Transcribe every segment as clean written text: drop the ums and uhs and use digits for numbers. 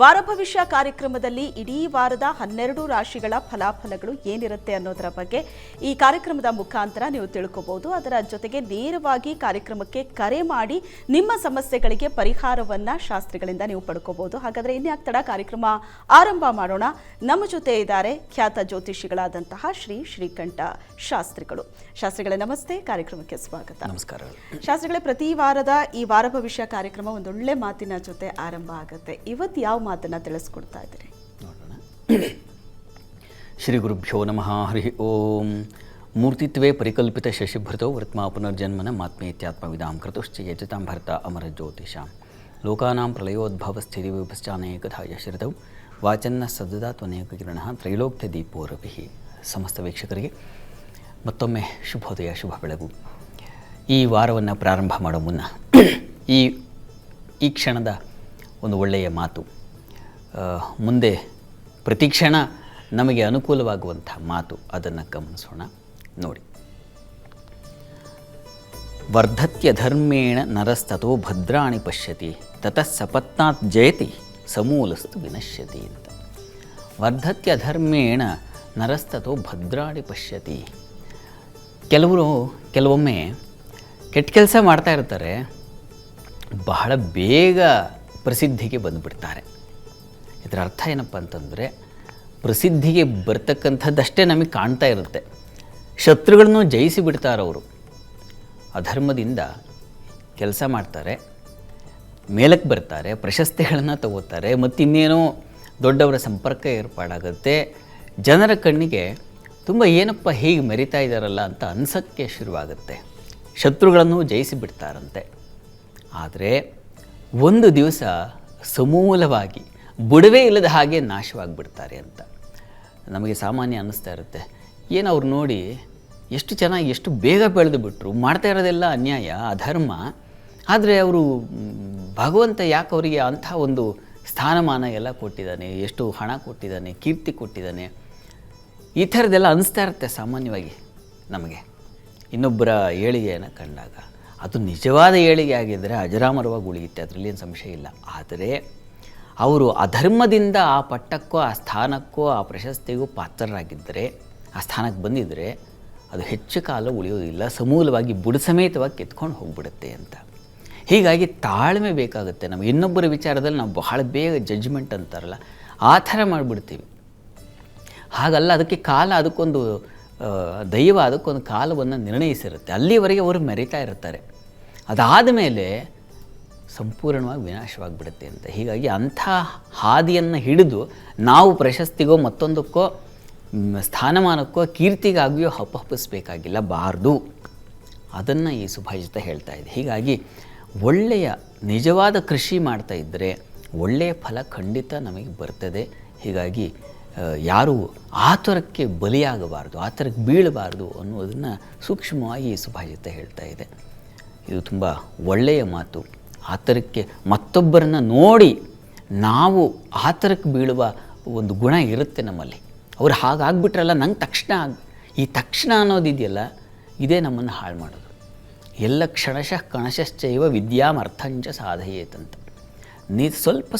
ವಾರ ಭವಿಷ್ಯ ಕಾರ್ಯಕ್ರಮದಲ್ಲಿ ಇಡೀ ವಾರದ 12 ರಾಶಿಗಳ ಫಲಾಫಲಗಳು ಏನಿರುತ್ತೆ ಅನ್ನೋದರ ಬಗ್ಗೆ ಈ ಕಾರ್ಯಕ್ರಮದ ಮುಖಾಂತರ ನೀವು ತಿಳ್ಕೋಬಹುದು. ಅದರ ಜೊತೆಗೆ ನೇರವಾಗಿ ಕಾರ್ಯಕ್ರಮಕ್ಕೆ ಕರೆ ಮಾಡಿ ನಿಮ್ಮ ಸಮಸ್ಯೆಗಳಿಗೆ ಪರಿಹಾರವನ್ನ ಶಾಸ್ತ್ರಿಗಳಿಂದ ನೀವು ಪಡ್ಕೋಬಹುದು. ಹಾಗಾದ್ರೆ ಇನ್ಯಾಕ್ ತಡ, ಕಾರ್ಯಕ್ರಮ ಆರಂಭ ಮಾಡೋಣ. ನಮ್ಮ ಜೊತೆ ಇದ್ದಾರೆ ಖ್ಯಾತ ಜ್ಯೋತಿಷಿಗಳಾದಂತಹ ಶ್ರೀಕಂಠ ಶಾಸ್ತ್ರಿಗಳು. ಶಾಸ್ತ್ರಿಗಳೇ ನಮಸ್ತೆ, ಕಾರ್ಯಕ್ರಮಕ್ಕೆ ಸ್ವಾಗತ. ನಮಸ್ಕಾರ ಶಾಸ್ತ್ರಿಗಳೇ, ಪ್ರತಿ ವಾರದ ಈ ವಾರ ಭವಿಷ್ಯ ಕಾರ್ಯಕ್ರಮ ಒಂದೊಳ್ಳೆ ಮಾತಿನ ಜೊತೆ ಆರಂಭ ಆಗುತ್ತೆ. ಇವತ್ತು ಯಾವ ಮಾತನ್ನ ತಿಳಿಸ್ಕೊಡ್ತಾ ಇದ್ದೀರಿ? ನೋಡೋಣ. ಶ್ರೀ ಗುರುಭ್ಯೋ ನಮಃ. ಹರಿ ಓಂ. ಮೂರ್ತಿತ್ವೇ ಪರಿಕಲ್ಪಿತ ಶಶಿಭೃತೋ ವೃತ್ಮಾ ಪುನರ್ಜನ್ಮನ ಮಾತ್ಮೇತ್ಯಾತ್ಮವಿದಾಂ ಕೃತುಶ್ಚ ಯಜತಾಂ ಭರ್ತ ಅಮರ ಜ್ಯೋತಿಷಾಂ ಲೋಕಾನಾಂ ಪ್ರಳಯೋದ್ಭವ ಸ್ಥಿತಿ ವಿಭಶ್ಚಾನೇಕಧಾ ಯಶ್ರಿತೌ ವಾಚನ್ನ ಸದಾ ತ್ವನೇಕ ಕಿರಣ ತ್ರೈಲೋಕ್ಯ ದೀಪೋರಭಿ. ಸಮಸ್ತ ವೀಕ್ಷಕರಿಗೆ ಮತ್ತೊಮ್ಮೆ ಶುಭೋದಯ, ಶುಭ ಬೆಳಗು. ಈ ವಾರವನ್ನು ಪ್ರಾರಂಭ ಮಾಡೋ ಮುನ್ನ ಈ ಕ್ಷಣದ ಒಂದು ಒಳ್ಳೆಯ ಮಾತು, ಮುಂದೆ ಪ್ರತಿಕ್ಷಣ ನಮಗೆ ಅನುಕೂಲವಾಗುವಂಥ ಮಾತು, ಅದನ್ನು ಗಮನಿಸೋಣ. ನೋಡಿ, ವರ್ಧತ್ಯ ಧರ್ಮೇಣ ನರಸ್ತತೋ ಭದ್ರಾಣಿ ಪಶ್ಯತಿ ತತಃ ಸಪತ್ನಾತ್ ಜಯತಿ ಸಮೂಲಸ್ತು ವಿನಶ್ಯತಿ ಅಂತ. ವರ್ಧತ್ಯ ಧರ್ಮೇಣ ನರಸ್ತತೋ ಭದ್ರಾಣಿ ಪಶ್ಯತಿ. ಕೆಲವೊಮ್ಮೆ ಕೆಟ್ಟ ಕೆಲಸ ಮಾಡ್ತಾ ಇರ್ತಾರೆ, ಬಹಳ ಬೇಗ ಪ್ರಸಿದ್ಧಿಗೆ ಬಂದುಬಿಡ್ತಾರೆ. ಇದರ ಅರ್ಥ ಏನಪ್ಪ ಅಂತಂದರೆ, ಪ್ರಸಿದ್ಧಿಗೆ ಬರ್ತಕ್ಕಂಥದ್ದಷ್ಟೇ ನಮಗೆ ಕಾಣ್ತಾ ಇರುತ್ತೆ, ಶತ್ರುಗಳನ್ನು ಜಯಿಸಿ ಬಿಡ್ತಾರವರು. ಅಧರ್ಮದಿಂದ ಕೆಲಸ ಮಾಡ್ತಾರೆ, ಮೇಲಕ್ಕೆ ಬರ್ತಾರೆ, ಪ್ರಶಸ್ತಿಗಳನ್ನು ತಗೋತಾರೆ, ಮತ್ತಿನ್ನೇನೋ ದೊಡ್ಡವರ ಸಂಪರ್ಕ ಏರ್ಪಾಡಾಗುತ್ತೆ. ಜನರ ಕಣ್ಣಿಗೆ ತುಂಬ ಏನಪ್ಪ ಹೀಗೆ ಮೆರಿತಾ ಇದ್ದಾರಲ್ಲ ಅಂತ ಅನಿಸೋಕ್ಕೆ ಶುರುವಾಗುತ್ತೆ. ಶತ್ರುಗಳನ್ನು ಜಯಿಸಿ ಬಿಡ್ತಾರಂತೆ. ಆದರೆ ಒಂದು ದಿವಸ ಸಮೂಲವಾಗಿ ಬುಡವೇ ಇಲ್ಲದ ಹಾಗೆ ನಾಶವಾಗಿಬಿಡ್ತಾರೆ ಅಂತ ನಮಗೆ ಸಾಮಾನ್ಯ ಅನ್ನಿಸ್ತಾ ಇರುತ್ತೆ. ಏನು ಅವ್ರು ನೋಡಿ ಎಷ್ಟು ಚೆನ್ನಾಗಿ, ಎಷ್ಟು ಬೇಗ ಬೆಳೆದು ಬಿಟ್ಟರು, ಮಾಡ್ತಾ ಇರೋದೆಲ್ಲ ಅನ್ಯಾಯ, ಅಧರ್ಮ. ಆದರೆ ಅವರು ಭಗವಂತ ಯಾಕೆ ಅವರಿಗೆ ಅಂಥ ಒಂದು ಸ್ಥಾನಮಾನ ಎಲ್ಲ ಕೊಟ್ಟಿದ್ದಾನೆ, ಎಷ್ಟು ಹಣ ಕೊಟ್ಟಿದ್ದಾನೆ, ಕೀರ್ತಿ ಕೊಟ್ಟಿದ್ದಾನೆ, ಈ ಥರದ್ದೆಲ್ಲ ಅನ್ನಿಸ್ತಾ ಇರುತ್ತೆ ಸಾಮಾನ್ಯವಾಗಿ ನಮಗೆ. ಇನ್ನೊಬ್ಬರ ಏಳಿಗೆಯನ್ನು ಕಂಡಾಗ ಅದು ನಿಜವಾದ ಏಳಿಗೆ ಆಗಿದ್ದರೆ ಅಜರಾಮರವಾಗಿ ಉಳಿಯುತ್ತೆ, ಅದರಲ್ಲಿ ಏನು ಸಂಶಯ ಇಲ್ಲ. ಆದರೆ ಅವರು ಅಧರ್ಮದಿಂದ ಆ ಪಟ್ಟಕ್ಕೋ, ಆ ಸ್ಥಾನಕ್ಕೋ, ಆ ಪ್ರಶಸ್ತಿಗೂ ಪಾತ್ರರಾಗಿದ್ದರೆ, ಆ ಸ್ಥಾನಕ್ಕೆ ಬಂದಿದ್ದರೆ ಅದು ಹೆಚ್ಚು ಕಾಲ ಉಳಿಯೋದಿಲ್ಲ, ಸಮೂಲವಾಗಿ ಬುಡ ಸಮೇತವಾಗಿ ಕಿತ್ಕೊಂಡು ಹೋಗ್ಬಿಡುತ್ತೆ ಅಂತ. ಹೀಗಾಗಿ ತಾಳ್ಮೆ ಬೇಕಾಗುತ್ತೆ ನಮಗೆ. ಇನ್ನೊಬ್ಬರ ವಿಚಾರದಲ್ಲಿ ನಾವು ಬಹಳ ಬೇಗ ಜಡ್ಜ್ಮೆಂಟ್ ಅಂತಾರಲ್ಲ, ಆ ಥರ ಮಾಡಿಬಿಡ್ತೀವಿ. ಹಾಗಲ್ಲ, ಅದಕ್ಕೆ ಕಾಲ, ಅದಕ್ಕೊಂದು ದೈವ ಅದಕ್ಕೊಂದು ಕಾಲವನ್ನು ನಿರ್ಣಯಿಸಿರುತ್ತೆ. ಅಲ್ಲಿವರೆಗೆ ಅವರು ಮೆರಿತಾ ಇರ್ತಾರೆ, ಅದಾದ ಮೇಲೆ ಸಂಪೂರ್ಣವಾಗಿ ವಿನಾಶವಾಗಿಬಿಡುತ್ತೆ ಅಂತ. ಹೀಗಾಗಿ ಅಂಥ ಹಾದಿಯನ್ನು ಹಿಡಿದು ನಾವು ಪ್ರಶಸ್ತಿಗೋ ಮತ್ತೊಂದಕ್ಕೋ ಸ್ಥಾನಮಾನಕ್ಕೋ ಕೀರ್ತಿಗಾಗಿಯೋ ಹಪ್ಪಹಪ್ಪಿಸಬೇಕಾಗಿಲ್ಲ, ಬಾರ್ದು. ಅದನ್ನು ಈ ಸುಭಾಷಿತ ಹೇಳ್ತಾ ಇದೆ. ಹೀಗಾಗಿ ಒಳ್ಳೆಯ ನಿಜವಾದ ಕೃಷಿ ಮಾಡ್ತಾ ಇದ್ದರೆ ಒಳ್ಳೆಯ ಫಲ ಖಂಡಿತ ನಮಗೆ ಬರ್ತದೆ. ಹೀಗಾಗಿ ಯಾರೂ ಆತುರಕ್ಕೆ ಬಲಿಯಾಗಬಾರ್ದು, ಆತುರಕ್ಕೆ ಬೀಳಬಾರ್ದು ಅನ್ನೋದನ್ನು ಸೂಕ್ಷ್ಮವಾಗಿ ಈ ಸುಭಾಷಿತ ಹೇಳ್ತಾ ಇದೆ. ಇದು ತುಂಬ ಒಳ್ಳೆಯ ಮಾತು. ಆತುರಕ್ಕೆ ಮತ್ತೊಬ್ಬರನ್ನು ನೋಡಿ ನಾವು ಆತುರಕ್ಕೆ ಬೀಳುವ ಒಂದು ಗುಣ ಇರುತ್ತೆ ನಮ್ಮಲ್ಲಿ. ಅವ್ರು ಹಾಗಾಗ್ಬಿಟ್ರಲ್ಲ, ನಂಗೆ ತಕ್ಷಣ ಅನ್ನೋದಿದೆಯಲ್ಲ, ಇದೇ ನಮ್ಮನ್ನು ಹಾಳು ಮಾಡೋದು. ಎಲ್ಲ ಕ್ಷಣಶಃ ಕಣಶಶ್ಚೈವ ವಿದ್ಯಾಮರ್ಥಂಚ ಸಾಧಯೇತಂತ. ನೀವು ಸ್ವಲ್ಪ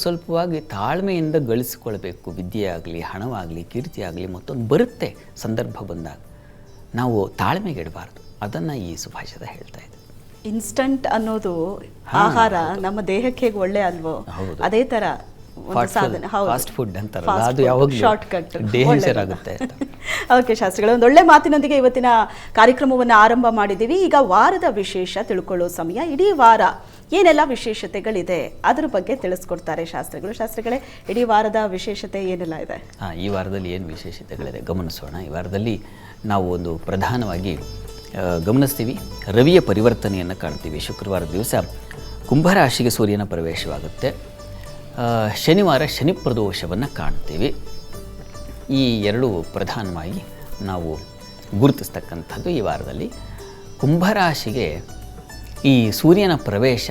ಸ್ವಲ್ಪವಾಗಿ ತಾಳ್ಮೆಯಿಂದ ಗಳಿಸಿಕೊಳ್ಬೇಕು. ವಿದ್ಯೆ ಆಗಲಿ, ಹಣವಾಗಲಿ, ಕೀರ್ತಿ ಆಗಲಿ, ಮತ್ತೊಂದು ಬರುತ್ತೆ ಸಂದರ್ಭ ಬಂದಾಗ. ನಾವು ತಾಳ್ಮೆಗೆಡಬಾರ್ದು. ಅದನ್ನು ಈ ಸುಭಾಷಿತ ಹೇಳ್ತಾ ಇದೆ. ಇನ್ಸ್ಟಂಟ್ ಅನ್ನೋದು ಆಹಾರ ನಮ್ಮ ದೇಹಕ್ಕೆ ಹೇಗೆ ಒಳ್ಳೆ ಅಲ್ವೋ, ಅದೇ ಥರ ಫಾಸ್ಟ್ ಫುಡ್ ಅಂತಾರಲ್ಲ, ಅದು ಯಾವಾಗ ಶಾರ್ಟ್ ಕಟ್ ಡೇಂಜರ್ ಆಗುತ್ತೆ. ಓಕೆ ಶಾಸ್ತ್ರಿಗಳು, ಒಂದು ಒಳ್ಳೆ ಮಾತಿನೊಂದಿಗೆ ಇವತ್ತಿನ ಕಾರ್ಯಕ್ರಮವನ್ನು ಆರಂಭ ಮಾಡಿದ್ದೀವಿ. ಈಗ ವಾರದ ವಿಶೇಷ ತಿಳ್ಕೊಳ್ಳೋ ಸಮಯ. ಇಡೀ ವಾರ ಏನೆಲ್ಲ ವಿಶೇಷತೆಗಳಿದೆ ಅದರ ಬಗ್ಗೆ ತಿಳಿಸ್ಕೊಡ್ತಾರೆ ಶಾಸ್ತ್ರಿಗಳು. ಶಾಸ್ತ್ರಿಗಳೇ, ಇಡೀ ವಾರದ ವಿಶೇಷತೆ ಏನೆಲ್ಲ ಇದೆ? ಈ ವಾರದಲ್ಲಿ ಏನು ವಿಶೇಷತೆಗಳಿದೆ ಗಮನಿಸೋಣ. ಈ ವಾರದಲ್ಲಿ ನಾವು ಒಂದು ಪ್ರಧಾನವಾಗಿ ಗಮನಿಸ್ತೀವಿ, ರವಿಯ ಪರಿವರ್ತನೆಯನ್ನು ಕಾಣ್ತೀವಿ. ಶುಕ್ರವಾರ ದಿವಸ ಕುಂಭರಾಶಿಗೆ ಸೂರ್ಯನ ಪ್ರವೇಶವಾಗುತ್ತೆ. ಶನಿವಾರ ಶನಿ ಪ್ರದೋಷವನ್ನು ಕಾಣ್ತೀವಿ. ಈ ಎರಡು ಪ್ರಧಾನವಾಗಿ ನಾವು ಗುರುತಿಸ್ತಕ್ಕಂಥದ್ದು ಈ ವಾರದಲ್ಲಿ. ಕುಂಭರಾಶಿಗೆ ಈ ಸೂರ್ಯನ ಪ್ರವೇಶ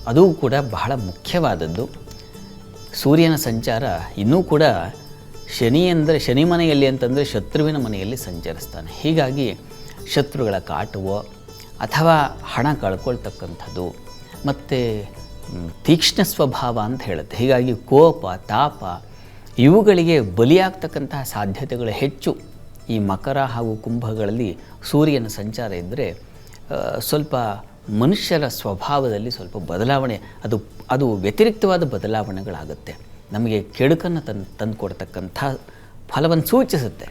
ಅದು ಕೂಡ ಬಹಳ ಮುಖ್ಯವಾದದ್ದು. ಸೂರ್ಯನ ಸಂಚಾರ ಇನ್ನೂ ಕೂಡ ಶನಿ ಮನೆಯಲ್ಲಿ ಅಂತಂದರೆ ಶತ್ರುವಿನ ಮನೆಯಲ್ಲಿ ಸಂಚರಿಸ್ತಾನೆ. ಹೀಗಾಗಿ ಶತ್ರುಗಳ ಕಾಟವೋ ಅಥವಾ ಹಣ ಕಳ್ಕೊಳ್ತಕ್ಕಂಥದ್ದು, ಮತ್ತು ತೀಕ್ಷ್ಣ ಸ್ವಭಾವ ಅಂತ ಹೇಳುತ್ತೆ. ಹೀಗಾಗಿ ಕೋಪ, ತಾಪ ಇವುಗಳಿಗೆ ಬಲಿಯಾಗ್ತಕ್ಕಂತಹ ಸಾಧ್ಯತೆಗಳು ಹೆಚ್ಚು. ಈ ಮಕರ ಹಾಗೂ ಕುಂಭಗಳಲ್ಲಿ ಸೂರ್ಯನ ಸಂಚಾರ ಇದ್ದರೆ ಸ್ವಲ್ಪ ಮನುಷ್ಯರ ಸ್ವಭಾವದಲ್ಲಿ ಸ್ವಲ್ಪ ಬದಲಾವಣೆ, ಅದು ವ್ಯತಿರಿಕ್ತವಾದ ಬದಲಾವಣೆಗಳಾಗುತ್ತೆ. ನಮಗೆ ಕೆಡುಕನ್ನು ತಂದುಕೊಡ್ತಕ್ಕಂಥ ಫಲವನ್ನು ಸೂಚಿಸುತ್ತೆ.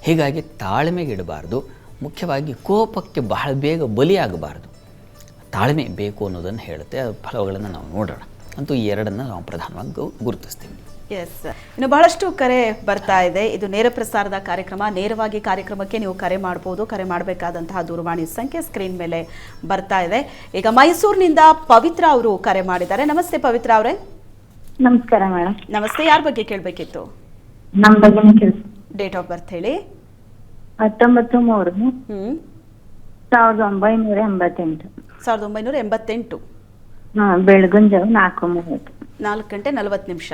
ಹೀಗಾಗಿ ತಾಳ್ಮೆಗಿಡಬಾರ್ದು. ಮುಖ್ಯವಾಗಿ ಕೋಪಕ್ಕೆ ಬಹಳ ಬೇಗ ಬಲಿಯಾಗಬಾರ್ದು. ತಾಳ್ಮೆ ಬೇಕು ಅನ್ನೋದನ್ನು ಹೇಳುತ್ತೆ. ಆ ಫಲಗಳನ್ನು ನಾವು ನೋಡೋಣ. ಅಂತೂ ಈ ಎರಡನ್ನು ನಾವು ಪ್ರಧಾನವಾಗಿ ಗುರುತಿಸ್ತೀವಿ. ಎಸ್, ಇನ್ನು ಬಹಳಷ್ಟು ಕರೆ ಬರ್ತಾ ಇದೆ. ಇದು ನೇರ ಪ್ರಸಾರದ ಕಾರ್ಯಕ್ರಮ. ನೇರವಾಗಿ ಕಾರ್ಯಕ್ರಮಕ್ಕೆ ನೀವು ಕರೆ ಮಾಡ್ಬೋದು. ಕರೆ ಮಾಡಬೇಕಾದಂತಹ ದೂರವಾಣಿ ಸಂಖ್ಯೆ ಸ್ಕ್ರೀನ್ ಮೇಲೆ ಬರ್ತಾ ಇದೆ. ಈಗ ಮೈಸೂರಿನಿಂದ ಪವಿತ್ರ ಅವರು ಕರೆ ಮಾಡಿದ್ದಾರೆ. ನಮಸ್ತೆ ಪವಿತ್ರ ಅವರೇ. ನಮಸ್ಕಾರ ಮೇಡಮ್. ನಮಸ್ತೆ. ಯಾರ ಬಗ್ಗೆ ಕೇಳಬೇಕಿತ್ತು? ನಮ್ಮ ಬಗ್ಗೆ ಕೆಲಸ. ಡೇಟ್ ಆಫ್ ಬರ್ತ್ ಹೇಳಿ. 19-3-1988. 1988. ಬೆಳಗಿನ ಜಾವ 4:30. 4:40. 30 ನಿಮಿಷ.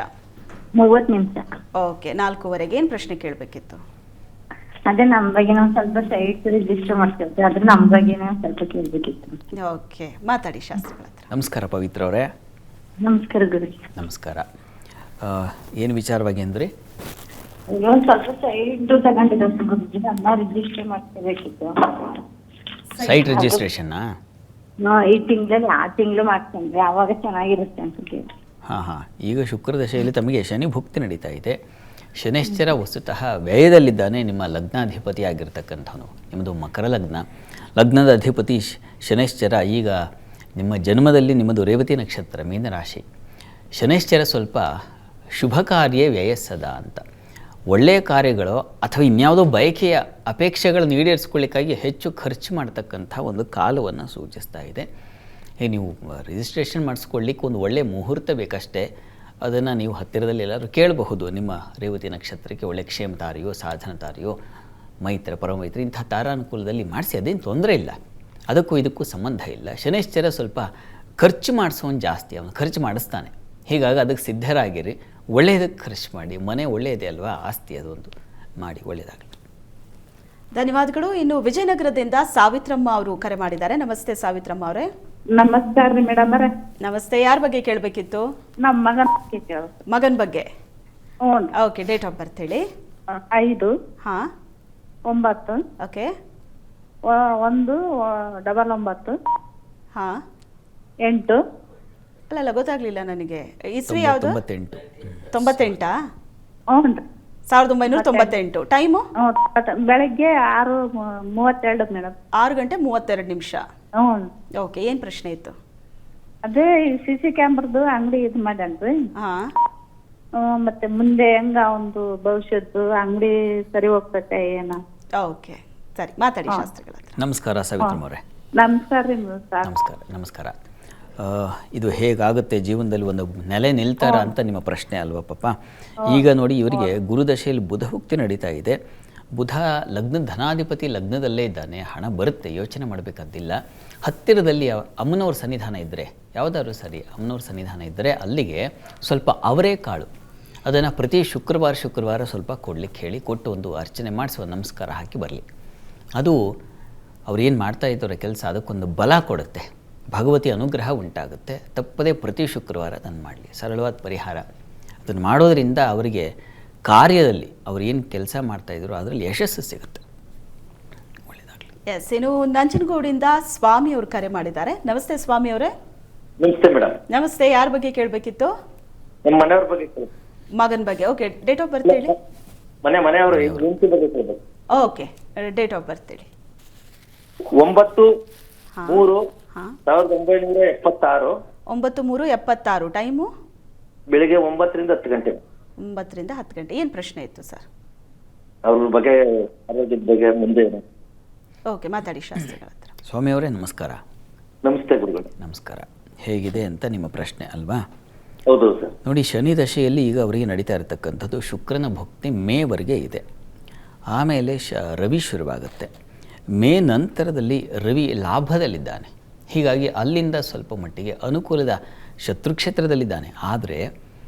ಓಕೆ, 4:00ವರೆಗೆ ಏನು ಪ್ರಶ್ನೆ ಕೇಳಬೇಕಿತ್ತು? ಅದೇ ನಮ್ಮ ಬಗ್ಗೆ ನಾವು ಸ್ವಲ್ಪ ಸೈಟ್ ರಿಜಿಸ್ಟರ್ ಮಾಡ್ತಿರ್ತೀವಿ, ಅದ್ರ ನಮ್ಮ ಬಗ್ಗೆ ಸ್ವಲ್ಪ ಕೇಳಬೇಕಿತ್ತು. ಓಕೆ, ಮಾತಾಡಿ ಶಾಸ್ತ್ರಿಗಳ ಹತ್ರ. ನಮಸ್ಕಾರ ಪವಿತ್ರ ಅವರೇ. ನಮಸ್ಕಾರ ಗುರು. ನಮಸ್ಕಾರ. ಏನು ವಿಚಾರವಾಗಿ ಅಂದರೆ ಒಂದು ಸ್ವಲ್ಪ ಸೈಟ್ ತಗೊಂಡಿದ್ದೆ ಗುರುಜಿ, ಅದನ್ನ ರಿಜಿಸ್ಟರ್ ಮಾಡ್ಕೋಬೇಕಿತ್ತು. ಸೈಟ್ ರಿಜಿಸ್ಟ್ರೇಷನ್ನಾ? ಈ ತಿಂಗಳಲ್ಲಿ ಆ ತಿಂಗಳು ಮಾಡ್ಕೊಂಡ್ರೆ ಆವಾಗ ಚೆನ್ನಾಗಿರುತ್ತೆ ಅಂತ ಕೇಳಿ. ಹಾಂ. ಈಗ ಶುಕ್ರ ದಶೆಯಲ್ಲಿ ತಮಗೆ ಶನಿ ಭುಕ್ತಿ ನಡೀತಾ ಇದೆ. ಶನೈಶ್ಚರ ವಸ್ತುತಃ ವ್ಯಯದಲ್ಲಿದ್ದಾನೆ. ನಿಮ್ಮ ಲಗ್ನಾಧಿಪತಿ ಆಗಿರ್ತಕ್ಕಂಥವನು. ನಿಮ್ಮದು ಮಕರ ಲಗ್ನ. ಲಗ್ನದ ಅಧಿಪತಿ ಶನೈಶ್ಚರ ಈಗ ನಿಮ್ಮ ಜನ್ಮದಲ್ಲಿ ನಿಮ್ಮದು ರೇವತಿ ನಕ್ಷತ್ರ, ಮೀನರಾಶಿ. ಶನೈಶ್ಚರ ಸ್ವಲ್ಪ ಶುಭ ಕಾರ್ಯ ವ್ಯಯಸ್ಸದ ಅಂತ, ಒಳ್ಳೆಯ ಕಾರ್ಯಗಳು ಅಥವಾ ಇನ್ಯಾವುದೋ ಬಯಕೆಯ ಅಪೇಕ್ಷೆಗಳನ್ನು ಈಡೇರಿಸ್ಕೊಳ್ಳಿಕ್ಕಾಗಿ ಹೆಚ್ಚು ಖರ್ಚು ಮಾಡ್ತಕ್ಕಂಥ ಒಂದು ಕಾಲವನ್ನು ಸೂಚಿಸ್ತಾ ಇದೆ. ನೀವು ರಿಜಿಸ್ಟ್ರೇಷನ್ ಮಾಡಿಸ್ಕೊಳ್ಳಿಕ್ಕೆ ಒಂದು ಒಳ್ಳೆಯ ಮುಹೂರ್ತ ಬೇಕಷ್ಟೇ. ಅದನ್ನು ನೀವು ಹತ್ತಿರದಲ್ಲಿ ಎಲ್ಲರೂ ಕೇಳಬಹುದು. ನಿಮ್ಮ ರೇವತಿ ನಕ್ಷತ್ರಕ್ಕೆ ಒಳ್ಳೆಯ ಕ್ಷೇಮ ತಾರೆಯೋ, ಸಾಧನ ತಾರೆಯೋ, ಮೈತ್ರ, ಪರಮೈತ್ರ ಇಂಥ ತಾರಾನುಕೂಲದಲ್ಲಿ ಮಾಡಿಸಿ, ಅದೇನು ತೊಂದರೆ ಇಲ್ಲ. ಅದಕ್ಕೂ ಇದಕ್ಕೂ ಸಂಬಂಧ ಇಲ್ಲ. ಶನೈಶ್ಚರ ಸ್ವಲ್ಪ ಖರ್ಚು ಮಾಡಿಸೋನು ಜಾಸ್ತಿ, ಅವನು ಖರ್ಚು ಮಾಡಿಸ್ತಾನೆ. ಹೀಗಾಗಿ ಅದಕ್ಕೆ ಸಿದ್ಧರಾಗಿರಿ. ಒಳ್ಳೆಯದಕ್ಕೆ ಖರ್ಚು ಮಾಡಿ. ಮನೆ ಒಳ್ಳೆಯದೇ ಅಲ್ವಾ, ಆಸ್ತಿ ಅದೊಂದು ಮಾಡಿ, ಒಳ್ಳೆಯದಾಗಲಿ. ಧನ್ಯವಾದಗಳು. ಇನ್ನು ವಿಜಯನಗರದಿಂದ ಸಾವಿತ್ರಮ್ಮ ಅವರು ಕರೆ ಮಾಡಿದ್ದಾರೆ. ನಮಸ್ತೆ ಸಾವಿತ್ರಮ್ಮ ಅವರೇ. ನಮಸ್ಕಾರ ರೀ ಮೇಡಮ್ ಅವರೇ. ನಮಸ್ತೆ. ಯಾರ ಬಗ್ಗೆ ಕೇಳಬೇಕಿತ್ತು? ನಮ್ಮ ಮಗನ ಬಗ್ಗೆ. ಹ್ಞೂ. ಓಕೆ, ಡೇಟ್ ಆಫ್ ಬರ್ತ್ ಹೇಳಿ. 5-9. ಓಕೆ. 1-9. ಹಾಂ. 8. ಅಲ್ಲ, ಗೊತ್ತಾಗ್ಲಿಲ್ಲ ನನಗೆ. ಇಸ್ವಿ ಯಾವುದು? 98. ಹ್ಞೂ. 1998. ಟೈಮು? ಬೆಳಗ್ಗೆ 6:32 ಮೇಡಮ್. 6:32. ಹ್ಞೂ. ಓಕೆ, ಏನು ಪ್ರಶ್ನೆ ಇತ್ತು? ಅದೇ CC ಕ್ಯಾಮ್ರದ್ದು ಅಂಗಡಿ ಇದು ಮಾಡ್ಯಾನ್ರಿ. ಹಾಂ. ಮತ್ತೆ ಮುಂದೆ ಹೆಂಗ ಒಂದು ಭವಿಷ್ಯದ್ದು ಅಂಗಡಿ ಸರಿ ಹೋಗ್ತೈತೆ ಏನ? ಓಕೆ, ಸರಿ, ಮಾತಾಡಿ ಶಾಸ್ತ್ರಿಗಳ ಹತ್ರ. ನಮಸ್ಕಾರ ಸಾವಿತ್ರಮ್ಮ ಅವರೇ. ನಮಸ್ಕಾರ ರೀ ಸರ್. ನಮಸ್ಕಾರ. ಇದು ಹೇಗಾಗುತ್ತೆ ಜೀವನದಲ್ಲಿ, ಒಂದು ನೆಲೆ ನಿಲ್ತಾರ ಅಂತ ನಿಮ್ಮ ಪ್ರಶ್ನೆ ಅಲ್ವಾ ಪಾಪ. ಈಗ ನೋಡಿ, ಇವರಿಗೆ ಗುರುದಶೆಯಲ್ಲಿ ಬುಧ ಭುಕ್ತಿ ನಡೀತಾ ಇದೆ. ಬುಧ ಲಗ್ನ ಧನಾಧಿಪತಿ ಲಗ್ನದಲ್ಲೇ ಇದ್ದಾನೆ. ಹಣ ಬರುತ್ತೆ, ಯೋಚನೆ ಮಾಡಬೇಕಾದಿಲ್ಲ. ಹತ್ತಿರದಲ್ಲಿ ಅಮ್ಮನವ್ರ ಸನ್ನಿಧಾನ ಇದ್ದರೆ, ಯಾವುದಾದ್ರೂ ಸರಿ ಅಮ್ಮನವ್ರ ಸನ್ನಿಧಾನ ಇದ್ದರೆ ಅಲ್ಲಿಗೆ ಸ್ವಲ್ಪ ಅವರೆಕಾಳು ಅದನ್ನು ಪ್ರತಿ ಶುಕ್ರವಾರ ಸ್ವಲ್ಪ ಕೊಡ್ಲಿಕ್ಕೆ ಹೇಳಿ, ಕೊಟ್ಟು ಒಂದು ಅರ್ಚನೆ ಮಾಡಿಸುವ, ನಮಸ್ಕಾರ ಹಾಕಿ ಬರಲಿ. ಅದು ಅವ್ರು ಏನು ಮಾಡ್ತಾ ಇದ್ದಾರೆ ಕೆಲಸ, ಅದಕ್ಕೊಂದು ಬಲ ಕೊಡುತ್ತೆ. ಭಗವತಿ ಅನುಗ್ರಹ ಉಂಟಾಗುತ್ತೆ. ತಪ್ಪದೇ ಪ್ರತಿ ಶುಕ್ರವಾರ ಅದನ್ನು ಮಾಡಲಿ. ಸರಳವಾದ ಪರಿಹಾರ. ಅದನ್ನು ಮಾಡೋದರಿಂದ ಅವರಿಗೆ ಕಾರ್ಯದಲ್ಲಿ ಅವ್ರು ಏನು ಕೆಲಸ ಮಾಡ್ತಾಯಿದ್ರು ಅದರಲ್ಲಿ ಯಶಸ್ಸು ಸಿಗುತ್ತೆ. ಒಳ್ಳೆಯದಾಗಲಿ. ಎಸ್, ಇನ್ನು ನಂಜನಗೂಡಿಂದ ಸ್ವಾಮಿ ಅವರು ಕರೆ ಮಾಡಿದ್ದಾರೆ. ನಮಸ್ತೆ ಸ್ವಾಮಿ ಅವರೇ. ನಮಸ್ತೆ ಮೇಡಮ್. ನಮಸ್ತೆ. ಯಾರ ಬಗ್ಗೆ ಕೇಳಬೇಕಿತ್ತು? ನಮ್ಮ ಮನೆಯವ್ರ ಬಗ್ಗೆ. ಮಗನ ಬಗ್ಗೆ. ಓಕೆ, ಡೇಟ್ ಆಫ್ ಬರ್ತ್ ಹೇಳಿ. ಮನೆಯವರು ಹೆಂಡತಿ ಬಗ್ಗೆ ಕೇಳಬೇಕು. ಓಕೆ, ಡೇಟ್ ಆಫ್ ಬರ್ತ್ ಹೇಳಿ. 9-3-1976. 9-3-76. ಟೈಮು? ಬೆಳಿಗ್ಗೆ 9ರಿಂದ 10 ಗಂಟೆ. 9ರಿಂದ 10 ಗಂಟೆ. ಏನು ಪ್ರಶ್ನೆ ಇತ್ತು ಸರ್? ಅವ್ರ ಬಗ್ಗೆ, ಆರೋಗ್ಯದ ಬಗ್ಗೆ ಮುಂದೆ. ಓಕೆ, ಮಾತಾಡಿ ಶಾಸ್ತ್ರಿಗಳ ಹತ್ರ. ಸ್ವಾಮಿ ಅವರೇ ನಮಸ್ಕಾರ. ನಮಸ್ತೆ ಗುರುಗಳು. ನಮಸ್ಕಾರ. ಹೇಗಿದೆ ಅಂತ ನಿಮ್ಮ ಪ್ರಶ್ನೆ ಅಲ್ವಾ? ಹೌದು ಸರ್. ನೋಡಿ, ಶನಿ ದಶೆಯಲ್ಲಿ ಈಗ ಅವರಿಗೆ ನಡೀತಾ ಇರತಕ್ಕಂಥದ್ದು ಶುಕ್ರನ ಭಕ್ತಿ ಮೇವರೆಗೆ ಇದೆ. ಆಮೇಲೆ ರವಿ ಶುರುವಾಗುತ್ತೆ. ಮೇ ನಂತರದಲ್ಲಿ ರವಿ ಲಾಭದಲ್ಲಿದ್ದಾನೆ. ಹೀಗಾಗಿ ಅಲ್ಲಿಂದ ಸ್ವಲ್ಪ ಮಟ್ಟಿಗೆ ಅನುಕೂಲದ ಶತ್ರುಕ್ಷೇತ್ರದಲ್ಲಿದ್ದಾನೆ. ಆದರೆ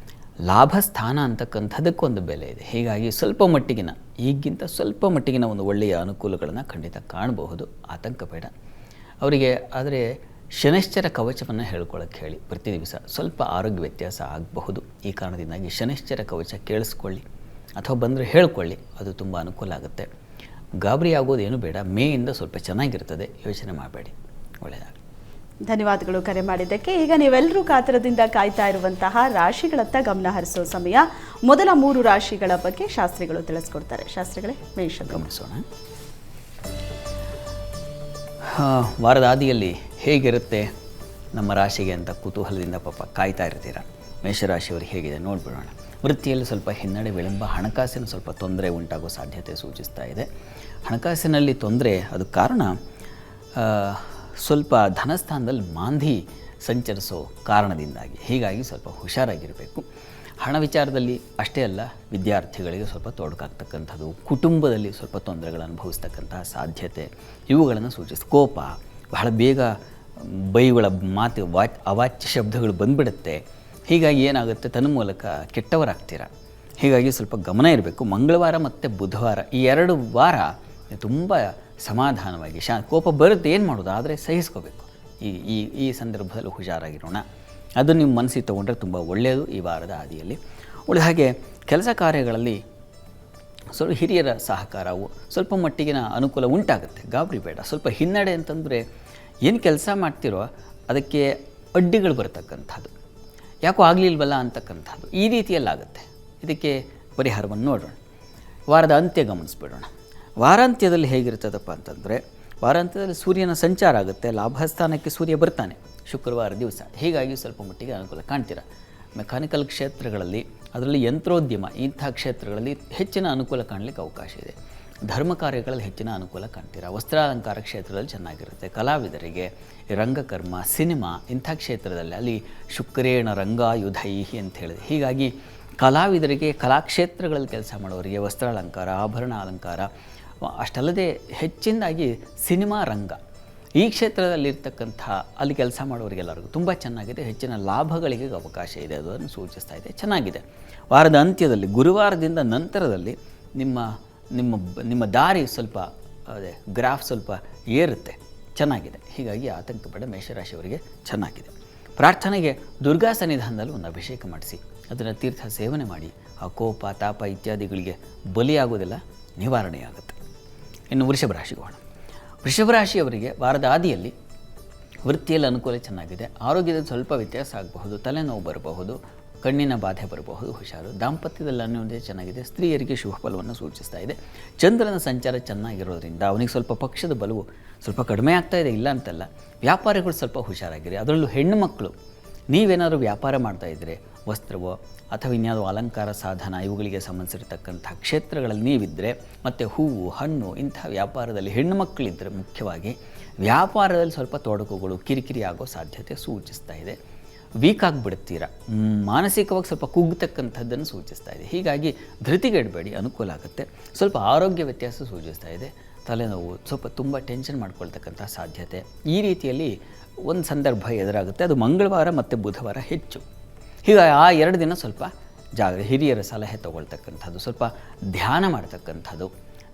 ಲಾಭ ಸ್ಥಾನ ಅಂತಕ್ಕಂಥದ್ದಕ್ಕೊಂದು ಬೆಲೆ ಇದೆ. ಹೀಗಾಗಿ ಸ್ವಲ್ಪ ಮಟ್ಟಿಗಿನ, ಈಗಿಂತ ಸ್ವಲ್ಪ ಮಟ್ಟಿಗಿನ ಒಂದು ಒಳ್ಳೆಯ ಅನುಕೂಲಗಳನ್ನು ಖಂಡಿತ ಕಾಣಬಹುದು. ಆತಂಕ ಬೇಡ ಅವರಿಗೆ. ಆದರೆ ಶನೈಶ್ಚರ ಕವಚವನ್ನು ಹೇಳ್ಕೊಳ್ಳೋಕ್ಕೆ ಹೇಳಿ ಪ್ರತಿ ದಿವಸ ಸ್ವಲ್ಪ ಆರೋಗ್ಯ ವ್ಯತ್ಯಾಸ ಆಗಬಹುದು. ಈ ಕಾರಣದಿಂದಾಗಿ ಶನೈಶ್ಚರ ಕವಚ ಕೇಳಿಸ್ಕೊಳ್ಳಿ ಅಥವಾ ಬಂದರೆ ಹೇಳ್ಕೊಳ್ಳಿ, ಅದು ತುಂಬ ಅನುಕೂಲ ಆಗುತ್ತೆ. ಗಾಬರಿ ಆಗೋದೇನು ಬೇಡ, ಮೇಯಿಂದ ಸ್ವಲ್ಪ ಚೆನ್ನಾಗಿರ್ತದೆ, ಯೋಚನೆ ಮಾಡಬೇಡಿ, ಒಳ್ಳೆಯದಾಗಲಿ. ಧನ್ಯವಾದಗಳು ಕರೆ ಮಾಡಿದ್ದಕ್ಕೆ. ಈಗ ನೀವೆಲ್ಲರೂ ಕಾತರದಿಂದ ಕಾಯ್ತಾ ಇರುವಂತಹ ರಾಶಿಗಳತ್ತ ಗಮನ ಹರಿಸೋ ಸಮಯ. ಮೊದಲ 3 ರಾಶಿಗಳ ಬಗ್ಗೆ ಶಾಸ್ತ್ರಿಗಳು ತಿಳಿಸ್ಕೊಡ್ತಾರೆ. ಶಾಸ್ತ್ರಿಗಳೇ, ಮೇಷ ಗಮನಿಸೋಣ. ವಾರದ ಆದಿಯಲ್ಲಿ ಹೇಗಿರುತ್ತೆ ನಮ್ಮ ರಾಶಿಗೆ ಅಂತ ಕುತೂಹಲದಿಂದ ಪಾಪ ಕಾಯ್ತಾ ಇರ್ತೀರ. ಮೇಷರಾಶಿಯವರಿಗೆ ಹೇಗಿದೆ ನೋಡ್ಬಿಡೋಣ. ವೃತ್ತಿಯಲ್ಲಿ ಸ್ವಲ್ಪ ಹಿನ್ನಡೆ, ವಿಳಂಬ, ಹಣಕಾಸಿನ ಸ್ವಲ್ಪ ತೊಂದರೆ ಉಂಟಾಗೋ ಸಾಧ್ಯತೆ ಸೂಚಿಸ್ತಾ ಇದೆ. ಹಣಕಾಸಿನಲ್ಲಿ ತೊಂದರೆ, ಅದು ಕಾರಣ ಸ್ವಲ್ಪ ಧನಸ್ಥಾನದಲ್ಲಿ ಮಾಂದಿ ಸಂಚರಿಸೋ ಕಾರಣದಿಂದಾಗಿ. ಹೀಗಾಗಿ ಸ್ವಲ್ಪ ಹುಷಾರಾಗಿರಬೇಕು. ಹಣ ವಿಚಾರದಲ್ಲಿ ಅಷ್ಟೇ ಅಲ್ಲ, ವಿದ್ಯಾರ್ಥಿಗಳಿಗೆ ಸ್ವಲ್ಪ ತೊಡಕಾಗ್ತಕ್ಕಂಥದ್ದು, ಕುಟುಂಬದಲ್ಲಿ ಸ್ವಲ್ಪ ತೊಂದರೆಗಳನ್ನು ಅನುಭವಿಸ್ತಕ್ಕಂತಹ ಸಾಧ್ಯತೆ ಇವುಗಳನ್ನು ಕೋಪ, ಬಹಳ ಬೇಗ ಬೈಗಳ ಮಾತು, ಅವಾಚ್ಯ ಶಬ್ದಗಳು ಬಂದ್ಬಿಡುತ್ತೆ. ಹೀಗಾಗಿ ಏನಾಗುತ್ತೆ, ತನ್ನ ಮೂಲಕ ಕೆಟ್ಟವರಾಗ್ತೀರ. ಹೀಗಾಗಿ ಸ್ವಲ್ಪ ಗಮನ ಇರಬೇಕು. ಮಂಗಳವಾರ ಮತ್ತು ಬುಧವಾರ ಈ 2 ವಾರ ತುಂಬ ಸಮಾಧಾನವಾಗಿ ಕೋಪ ಬರುತ್ತೆ, ಏನು ಮಾಡೋದು, ಆದರೆ ಸಹಿಸ್ಕೋಬೇಕು. ಈ ಸಂದರ್ಭದಲ್ಲಿ ಹುಷಾರಾಗಿರೋಣ. ಅದು ನಿಮ್ಮ ಮನಸ್ಸಿಗೆ ತೊಗೊಂಡ್ರೆ ತುಂಬ ಒಳ್ಳೆಯದು. ಈ ವಾರದ ಆದಿಯಲ್ಲಿ ಉಳಿದ ಹಾಗೆ ಕೆಲಸ ಕಾರ್ಯಗಳಲ್ಲಿ ಸ್ವಲ್ಪ ಹಿರಿಯರ ಸಹಕಾರವು ಸ್ವಲ್ಪ ಮಟ್ಟಿಗಿನ ಅನುಕೂಲ ಉಂಟಾಗುತ್ತೆ. ಗಾಬರಿ ಬೇಡ. ಸ್ವಲ್ಪ ಹಿನ್ನಡೆ ಅಂತಂದರೆ ಏನು ಕೆಲಸ ಮಾಡ್ತಿರೋ ಅದಕ್ಕೆ ಅಡ್ಡಿಗಳು ಬರ್ತಕ್ಕಂಥದ್ದು, ಯಾಕೋ ಆಗಲಿಲ್ವಲ್ಲ ಅಂತಕ್ಕಂಥದ್ದು, ಈ ರೀತಿಯಲ್ಲಾಗುತ್ತೆ. ಇದಕ್ಕೆ ಪರಿಹಾರವನ್ನು ನೋಡೋಣ. ವಾರದ ಅಂತ್ಯ ಗಮನಿಸ್ಬಿಡೋಣ. ವಾರಾಂತ್ಯದಲ್ಲಿ ಹೇಗಿರ್ತದಪ್ಪ ಅಂತಂದರೆ, ವಾರಾಂತ್ಯದಲ್ಲಿ ಸೂರ್ಯನ ಸಂಚಾರ ಆಗುತ್ತೆ. ಲಾಭಸ್ಥಾನಕ್ಕೆ ಸೂರ್ಯ ಬರ್ತಾನೆ ಶುಕ್ರವಾರ ದಿವಸ. ಹೀಗಾಗಿ ಸ್ವಲ್ಪ ಮಟ್ಟಿಗೆ ಅನುಕೂಲ ಕಾಣ್ತೀರ. ಮೆಕ್ಯಾನಿಕಲ್ ಕ್ಷೇತ್ರಗಳಲ್ಲಿ, ಅದರಲ್ಲಿ ಯಂತ್ರೋದ್ಯಮ, ಇಂಥ ಕ್ಷೇತ್ರಗಳಲ್ಲಿ ಹೆಚ್ಚಿನ ಅನುಕೂಲ ಕಾಣಲಿಕ್ಕೆ ಅವಕಾಶ ಇದೆ. ಧರ್ಮ ಕಾರ್ಯಗಳಲ್ಲಿ ಹೆಚ್ಚಿನ ಅನುಕೂಲ ಕಾಣ್ತೀರ. ವಸ್ತ್ರಾಲಂಕಾರ ಕ್ಷೇತ್ರದಲ್ಲಿ ಚೆನ್ನಾಗಿರುತ್ತೆ. ಕಲಾವಿದರಿಗೆ ರಂಗಕರ್ಮ, ಸಿನಿಮಾ ಇಂಥ ಕ್ಷೇತ್ರದಲ್ಲಿ ಅಲ್ಲಿ ಶುಕ್ರೇಣ ರಂಗಾಯುಧೈಹಿ ಅಂತ ಹೇಳಿದೆ. ಹೀಗಾಗಿ ಕಲಾವಿದರಿಗೆ, ಕಲಾಕ್ಷೇತ್ರಗಳಲ್ಲಿ ಕೆಲಸ ಮಾಡೋರಿಗೆ ವಸ್ತ್ರಾಲಂಕಾರ, ಆಭರಣ ಅಲಂಕಾರ, ಅಷ್ಟಲ್ಲದೆ ಹೆಚ್ಚಿನದಾಗಿ ಸಿನಿಮಾ ರಂಗ, ಈ ಕ್ಷೇತ್ರದಲ್ಲಿರ್ತಕ್ಕಂಥ ಅಲ್ಲಿ ಕೆಲಸ ಮಾಡೋರಿಗೆಲ್ಲರಿಗೂ ತುಂಬ ಚೆನ್ನಾಗಿದೆ. ಹೆಚ್ಚಿನ ಲಾಭಗಳಿಗೆ ಅವಕಾಶ ಇದೆ, ಅದನ್ನು ಸೂಚಿಸ್ತಾ ಇದೆ. ಚೆನ್ನಾಗಿದೆ. ವಾರದ ಅಂತ್ಯದಲ್ಲಿ, ಗುರುವಾರದಿಂದ ನಂತರದಲ್ಲಿ ನಿಮ್ಮ ದಾರಿ ಸ್ವಲ್ಪ ಅದೇ ಗ್ರಾಫ್ ಸ್ವಲ್ಪ ಏರುತ್ತೆ, ಚೆನ್ನಾಗಿದೆ. ಹೀಗಾಗಿ ಆತಂಕ ಬೇಡ. ಮೇಷರಾಶಿಯವರಿಗೆ ಚೆನ್ನಾಗಿದೆ. ಪ್ರಾರ್ಥನೆಗೆ ದುರ್ಗಾ ಸನ್ನಿಧಾನದಲ್ಲಿ ಒಂದು ಅಭಿಷೇಕ ಮಾಡಿಸಿ, ಅದನ್ನು ತೀರ್ಥ ಸೇವನೆ ಮಾಡಿ. ಆ ಕೋಪ, ತಾಪ ಇತ್ಯಾದಿಗಳಿಗೆ ಬಲಿಯಾಗೋದೆಲ್ಲ ನಿವಾರಣೆಯಾಗುತ್ತೆ. ಇನ್ನು ವೃಷಭ ರಾಶಿಗೆ ಹೋಗೋಣ. ವೃಷಭ ರಾಶಿಯವರಿಗೆ ವಾರದ ಆದಿಯಲ್ಲಿ ವೃತ್ತಿಯಲ್ಲಿ ಅನುಕೂಲ ಚೆನ್ನಾಗಿದೆ. ಆರೋಗ್ಯದಲ್ಲಿ ಸ್ವಲ್ಪ ವ್ಯತ್ಯಾಸ ಆಗಬಹುದು, ತಲೆನೋವು ಬರಬಹುದು, ಕಣ್ಣಿನ ಬಾಧೆ ಬರಬಹುದು, ಹುಷಾರು. ದಾಂಪತ್ಯದಲ್ಲಿ ಅನ್ಯೋನ್ಯತೆ ಚೆನ್ನಾಗಿದೆ. ಸ್ತ್ರೀಯರಿಗೆ ಶುಭ ಫಲವನ್ನು ಸೂಚಿಸ್ತಾ ಇದೆ. ಚಂದ್ರನ ಸಂಚಾರ ಚೆನ್ನಾಗಿರೋದ್ರಿಂದ ಅವನಿಗೆ ಸ್ವಲ್ಪ ಪಕ್ಷದ ಬಲವು ಸ್ವಲ್ಪ ಕಡಿಮೆ ಆಗ್ತಾ ಇದೆ, ಇಲ್ಲ ಅಂತಲ್ಲ. ವ್ಯಾಪಾರಿಗಳು ಸ್ವಲ್ಪ ಹುಷಾರಾಗಿರಿ. ಅದರಲ್ಲೂ ಹೆಣ್ಣು ಮಕ್ಕಳು, ನೀವೇನಾದರೂ ವ್ಯಾಪಾರ ಮಾಡ್ತಾಯಿದ್ರೆ, ವಸ್ತ್ರವೋ ಅಥವಾ ಇನ್ಯಾವುದೋ ಅಲಂಕಾರ ಸಾಧನ ಇವುಗಳಿಗೆ ಸಂಬಂಧಿಸಿರ್ತಕ್ಕಂಥ ಕ್ಷೇತ್ರಗಳಲ್ಲಿ ನೀವಿದ್ದರೆ, ಮತ್ತು ಹೂವು, ಹಣ್ಣು ಇಂಥ ವ್ಯಾಪಾರದಲ್ಲಿ ಹೆಣ್ಣು ಮಕ್ಕಳಿದ್ದರೆ ಮುಖ್ಯವಾಗಿ ವ್ಯಾಪಾರದಲ್ಲಿ ಸ್ವಲ್ಪ ತೊಡಕುಗಳು, ಕಿರಿಕಿರಿ ಆಗೋ ಸಾಧ್ಯತೆ ಸೂಚಿಸ್ತಾ ಇದೆ. ವೀಕ್ ಆಗಿಬಿಡ್ತೀರ, ಮಾನಸಿಕವಾಗಿ ಸ್ವಲ್ಪ ಕುಗ್ಗತಕ್ಕಂಥದ್ದನ್ನು ಸೂಚಿಸ್ತಾ ಇದೆ. ಹೀಗಾಗಿ ಧೃತಿಗೆಡಬೇಡಿ, ಅನುಕೂಲ ಆಗುತ್ತೆ. ಸ್ವಲ್ಪ ಆರೋಗ್ಯ ವ್ಯತ್ಯಾಸ ಸೂಚಿಸ್ತಾ ಇದೆ. ತಲೆನೋವು, ಸ್ವಲ್ಪ ತುಂಬ ಟೆನ್ಷನ್ ಮಾಡ್ಕೊಳ್ತಕ್ಕಂಥ ಸಾಧ್ಯತೆ, ಈ ರೀತಿಯಲ್ಲಿ ಒಂದು ಸಂದರ್ಭ ಎದುರಾಗುತ್ತೆ. ಅದು ಮಂಗಳವಾರ ಮತ್ತು ಬುಧವಾರ ಹೆಚ್ಚು. ಹೀಗಾಗಿ ಆ 2 ದಿನ ಸ್ವಲ್ಪ ಹಿರಿಯರ ಸಲಹೆ ತೊಗೊಳ್ತಕ್ಕಂಥದ್ದು, ಸ್ವಲ್ಪ ಧ್ಯಾನ ಮಾಡ್ತಕ್ಕಂಥದ್ದು.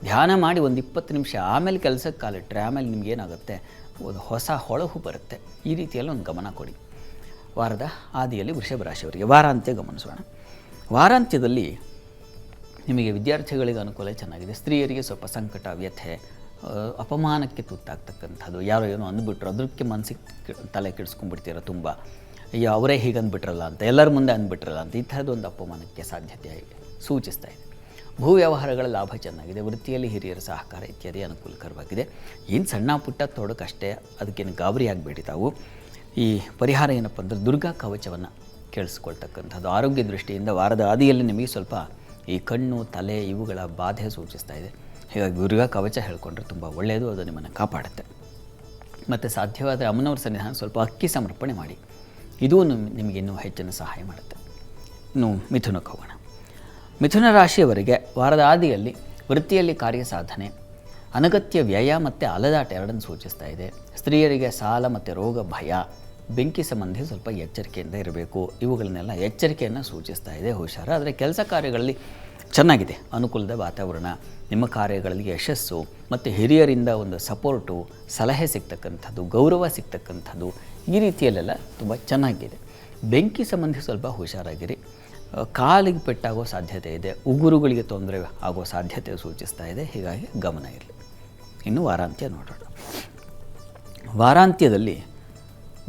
ಧ್ಯಾನ ಮಾಡಿ ಒಂದು 20 ನಿಮಿಷ ಆಮೇಲೆ ಕೆಲಸಕ್ಕೆ ಕಾಲಿಟ್ಟರೆ ಆಮೇಲೆ ನಿಮಗೇನಾಗುತ್ತೆ, ಒಂದು ಹೊಸ ಹೊಳಹು ಬರುತ್ತೆ. ಈ ರೀತಿಯಲ್ಲಿ ಒಂದು ಗಮನ ಕೊಡಿ. ವಾರದ ಆದಿಯಲ್ಲಿ ವೃಷಭ ರಾಶಿಯವರಿಗೆ ವಾರಾಂತ್ಯ ಗಮನಿಸೋಣ. ವಾರಾಂತ್ಯದಲ್ಲಿ ನಿಮಗೆ ವಿದ್ಯಾರ್ಥಿಗಳಿಗೆ ಅನುಕೂಲ ಚೆನ್ನಾಗಿದೆ. ಸ್ತ್ರೀಯರಿಗೆ ಸ್ವಲ್ಪ ಸಂಕಟ, ವ್ಯಥೆ, ಅಪಮಾನಕ್ಕೆ ತುತ್ತಾಗ್ತಕ್ಕಂಥದ್ದು. ಯಾರೋ ಏನೋ ಅಂದ್ಬಿಟ್ರು, ಅದಕ್ಕೆ ಮನಸ್ಸಿಗೆ ತಲೆ ಕೆಡಿಸ್ಕೊಂಡ್ಬಿಡ್ತೀರ ತುಂಬ. ಅಯ್ಯೋ ಅವರೇ ಹೀಗೆ ಅಂದ್ಬಿಟ್ರಲ್ಲ ಅಂತ, ಎಲ್ಲರ ಮುಂದೆ ಅಂದ್ಬಿಟ್ರಲ್ಲ ಅಂತ, ಈ ಥರದ್ದೊಂದು ಅಪಮಾನಕ್ಕೆ ಸಾಧ್ಯತೆ ಸೂಚಿಸ್ತಾ ಇದೆ. ಭೂ ವ್ಯವಹಾರಗಳ ಲಾಭ ಚೆನ್ನಾಗಿದೆ. ವೃತ್ತಿಯಲ್ಲಿ ಹಿರಿಯರ ಸಹಕಾರ ಇತ್ಯಾದಿ ಅನುಕೂಲಕರವಾಗಿದೆ. ಏನು ಸಣ್ಣ ಪುಟ್ಟ ತೊಡಕಷ್ಟೇ, ಅದಕ್ಕೇನು ಗಾಬರಿ ಆಗಬೇಡಿ ತಾವು. ಈ ಪರಿಹಾರ ಏನಪ್ಪ ಅಂದರೆ ದುರ್ಗಾ ಕವಚವನ್ನು ಕೇಳಿಸ್ಕೊಳ್ತಕ್ಕಂಥದ್ದು. ಆರೋಗ್ಯ ದೃಷ್ಟಿಯಿಂದ ವಾರದ ಆದಿಯಲ್ಲಿ ನಿಮಗೆ ಸ್ವಲ್ಪ ಈ ಕಣ್ಣು, ತಲೆ ಇವುಗಳ ಬಾಧೆ ಸೂಚಿಸ್ತಾ ಇದೆ. ಹೀಗಾಗಿ ದುರ್ಗಾ ಕವಚ ಹೇಳ್ಕೊಂಡ್ರೆ ತುಂಬ ಒಳ್ಳೆಯದು, ಅದು ನಿಮ್ಮನ್ನು ಕಾಪಾಡುತ್ತೆ. ಮತ್ತು ಸಾಧ್ಯವಾದರೆ ಅಮ್ಮನವ್ರ ಸನ್ನಿಧಾನ ಸ್ವಲ್ಪ ಅಕ್ಕಿ ಸಮರ್ಪಣೆ ಮಾಡಿ, ಇದೂ ನಿಮಗೆ ಇನ್ನೂ ಹೆಚ್ಚಿನ ಸಹಾಯ ಮಾಡುತ್ತೆ. ಇನ್ನು ಮಿಥುನಕ್ಕೆ ಹೋಗೋಣ. ಮಿಥುನ ರಾಶಿಯವರಿಗೆ ವಾರದ ಆದಿಯಲ್ಲಿ ವೃತ್ತಿಯಲ್ಲಿ ಕಾರ್ಯ ಸಾಧನೆ, ಅನಗತ್ಯ ವ್ಯಯ ಮತ್ತು ಅಲದಾಟ ಎರಡನ್ನು ಸೂಚಿಸ್ತಾ ಇದೆ. ಸ್ತ್ರೀಯರಿಗೆ ಸಾಲ ಮತ್ತು ರೋಗ ಭಯ, ಬೆಂಕಿ ಸಂಬಂಧಿ ಸ್ವಲ್ಪ ಎಚ್ಚರಿಕೆಯಿಂದ ಇರಬೇಕು. ಇವುಗಳನ್ನೆಲ್ಲ ಎಚ್ಚರಿಕೆಯನ್ನು ಸೂಚಿಸ್ತಾ ಇದೆ, ಹುಷಾರು. ಆದರೆ ಕೆಲಸ ಕಾರ್ಯಗಳಲ್ಲಿ ಚೆನ್ನಾಗಿದೆ, ಅನುಕೂಲದ ವಾತಾವರಣ, ನಿಮ್ಮ ಕಾರ್ಯಗಳಲ್ಲಿ ಯಶಸ್ಸು ಮತ್ತು ಹಿರಿಯರಿಂದ ಒಂದು ಸಪೋರ್ಟು, ಸಲಹೆ ಸಿಗ್ತಕ್ಕಂಥದ್ದು, ಗೌರವ ಸಿಗ್ತಕ್ಕಂಥದ್ದು, ಈ ರೀತಿಯಲ್ಲೆಲ್ಲ ತುಂಬ ಚೆನ್ನಾಗಿದೆ. ಬೆಂಕಿ ಸಂಬಂಧಿ ಸ್ವಲ್ಪ ಹುಷಾರಾಗಿರಿ. ಕಾಲಿಗೆ ಪೆಟ್ಟಾಗೋ ಸಾಧ್ಯತೆ ಇದೆ, ಉಗುರುಗಳಿಗೆ ತೊಂದರೆ ಆಗೋ ಸಾಧ್ಯತೆ ಸೂಚಿಸ್ತಾ ಇದೆ, ಹೀಗಾಗಿ ಗಮನ ಇರಲಿ. ಇನ್ನು ವಾರಾಂತ್ಯ ನೋಡೋಣ. ವಾರಾಂತ್ಯದಲ್ಲಿ